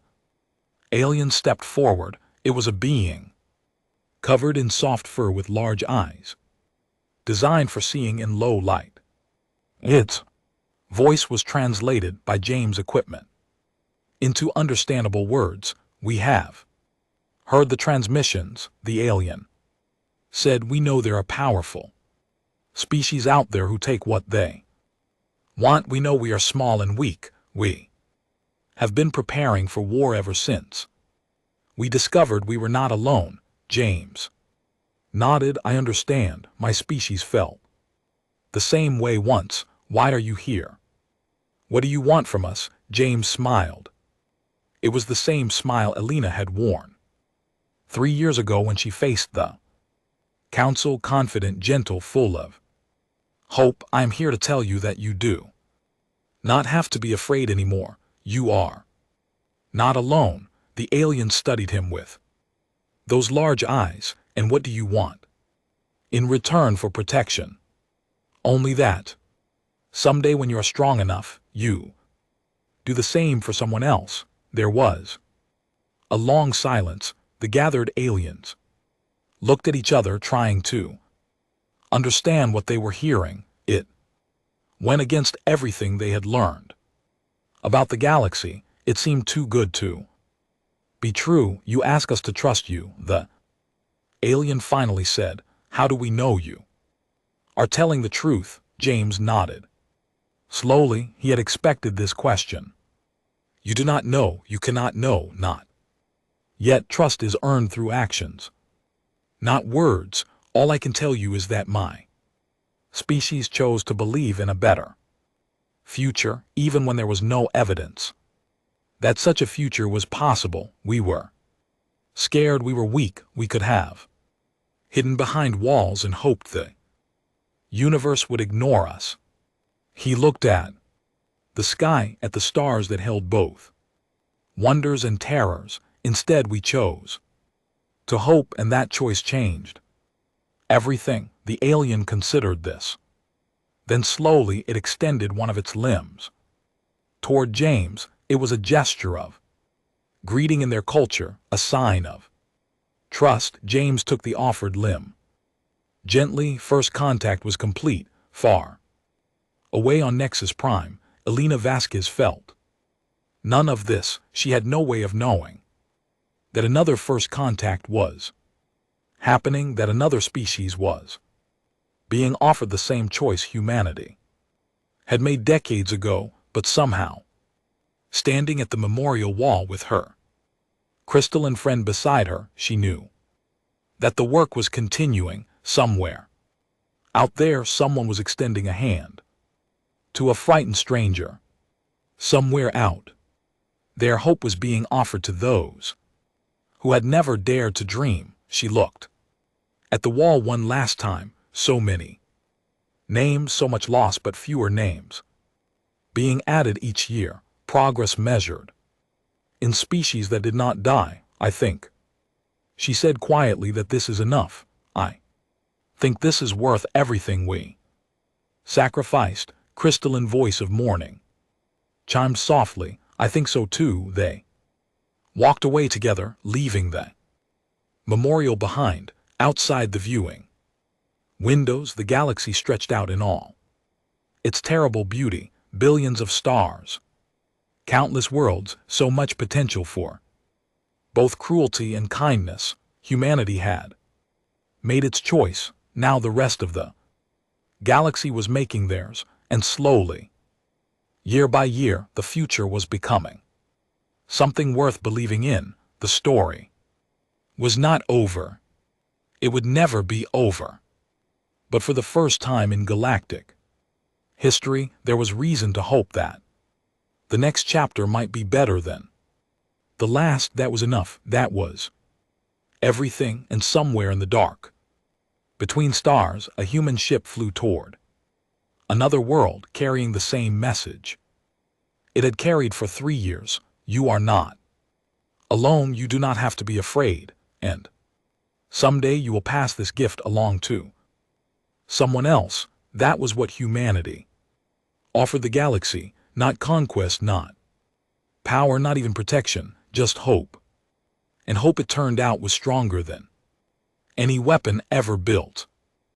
aliens stepped forward. It was a being covered in soft fur with large eyes, designed for seeing in low light. Its voice was translated by James' equipment into understandable words. We have heard the transmissions, the alien said. We know there are powerful species out there who take what they want. We know we are small and weak. We have been preparing for war ever since we discovered we were not alone. James nodded. I understand. My species felt the same way once. Why are you here? What do you want from us? James smiled. It was the same smile Elena had worn 3 years ago when she faced the council, confident, gentle, full of hope. I am here to tell you that you do not have to be afraid anymore. You are not alone. The alien studied him with those large eyes. And what do you want in return for protection? Only that someday when you are strong enough, you do the same for someone else. There was a long silence. The gathered aliens looked at each other, trying to understand what they were hearing. It went against everything they had learned about the galaxy. It seemed too good to be true. You ask us to trust you, the alien finally said. How do we know you are telling the truth? James nodded. Slowly, he had expected this question. You do not know. You cannot know, not yet. Trust is earned through actions, not words. All I can tell you is that my species chose to believe in a better future, even when there was no evidence that such a future was possible. We were scared. We were weak. We could have hidden behind walls and hoped the universe would ignore us. He looked at the sky, at the stars that held both wonders and terrors. Instead, we chose to hope, and that choice changed everything. The alien considered this. Then slowly it extended one of its limbs toward James. It was a gesture of greeting in their culture, a sign of trust. James took the offered limb gently. First contact was complete. Far away on Nexus Prime, Elena Vasquez felt None of this, she had no way of knowing. That another first contact was happening, that another species was being offered the same choice humanity had made decades ago, but somehow, standing at the memorial wall with her crystalline friend beside her, she knew that the work was continuing somewhere. Out there, someone was extending a hand to a frightened stranger. Somewhere out there, hope was being offered to those who had never dared to dream. She looked at the wall one last time. So many names, so much lost, but fewer names being added each year. Progress measured in species that did not die. I think, she said quietly, that this is enough. I think this is worth everything we sacrificed. Crystalline voice of morning chimed softly. I think so too. They walked away together, leaving the memorial behind. Outside the viewing windows, the galaxy stretched out in all its terrible beauty. Billions of stars, countless worlds, so much potential for both cruelty and kindness. Humanity had made its choice. Now the rest of the galaxy was making theirs, and slowly, year by year, the future was becoming something worth believing in. The story was not over. It would never be over. But for the first time in galactic history, there was reason to hope that the next chapter might be better than the last. That was enough. That was everything. And somewhere in the dark, between stars, a human ship flew toward another world, carrying the same message it had carried for 3 years. You are not alone. You do not have to be afraid. And someday you will pass this gift along to someone else. That was what humanity offered the galaxy. Not conquest, not power, not even protection, just hope. And hope, it turned out, was stronger than any weapon ever built.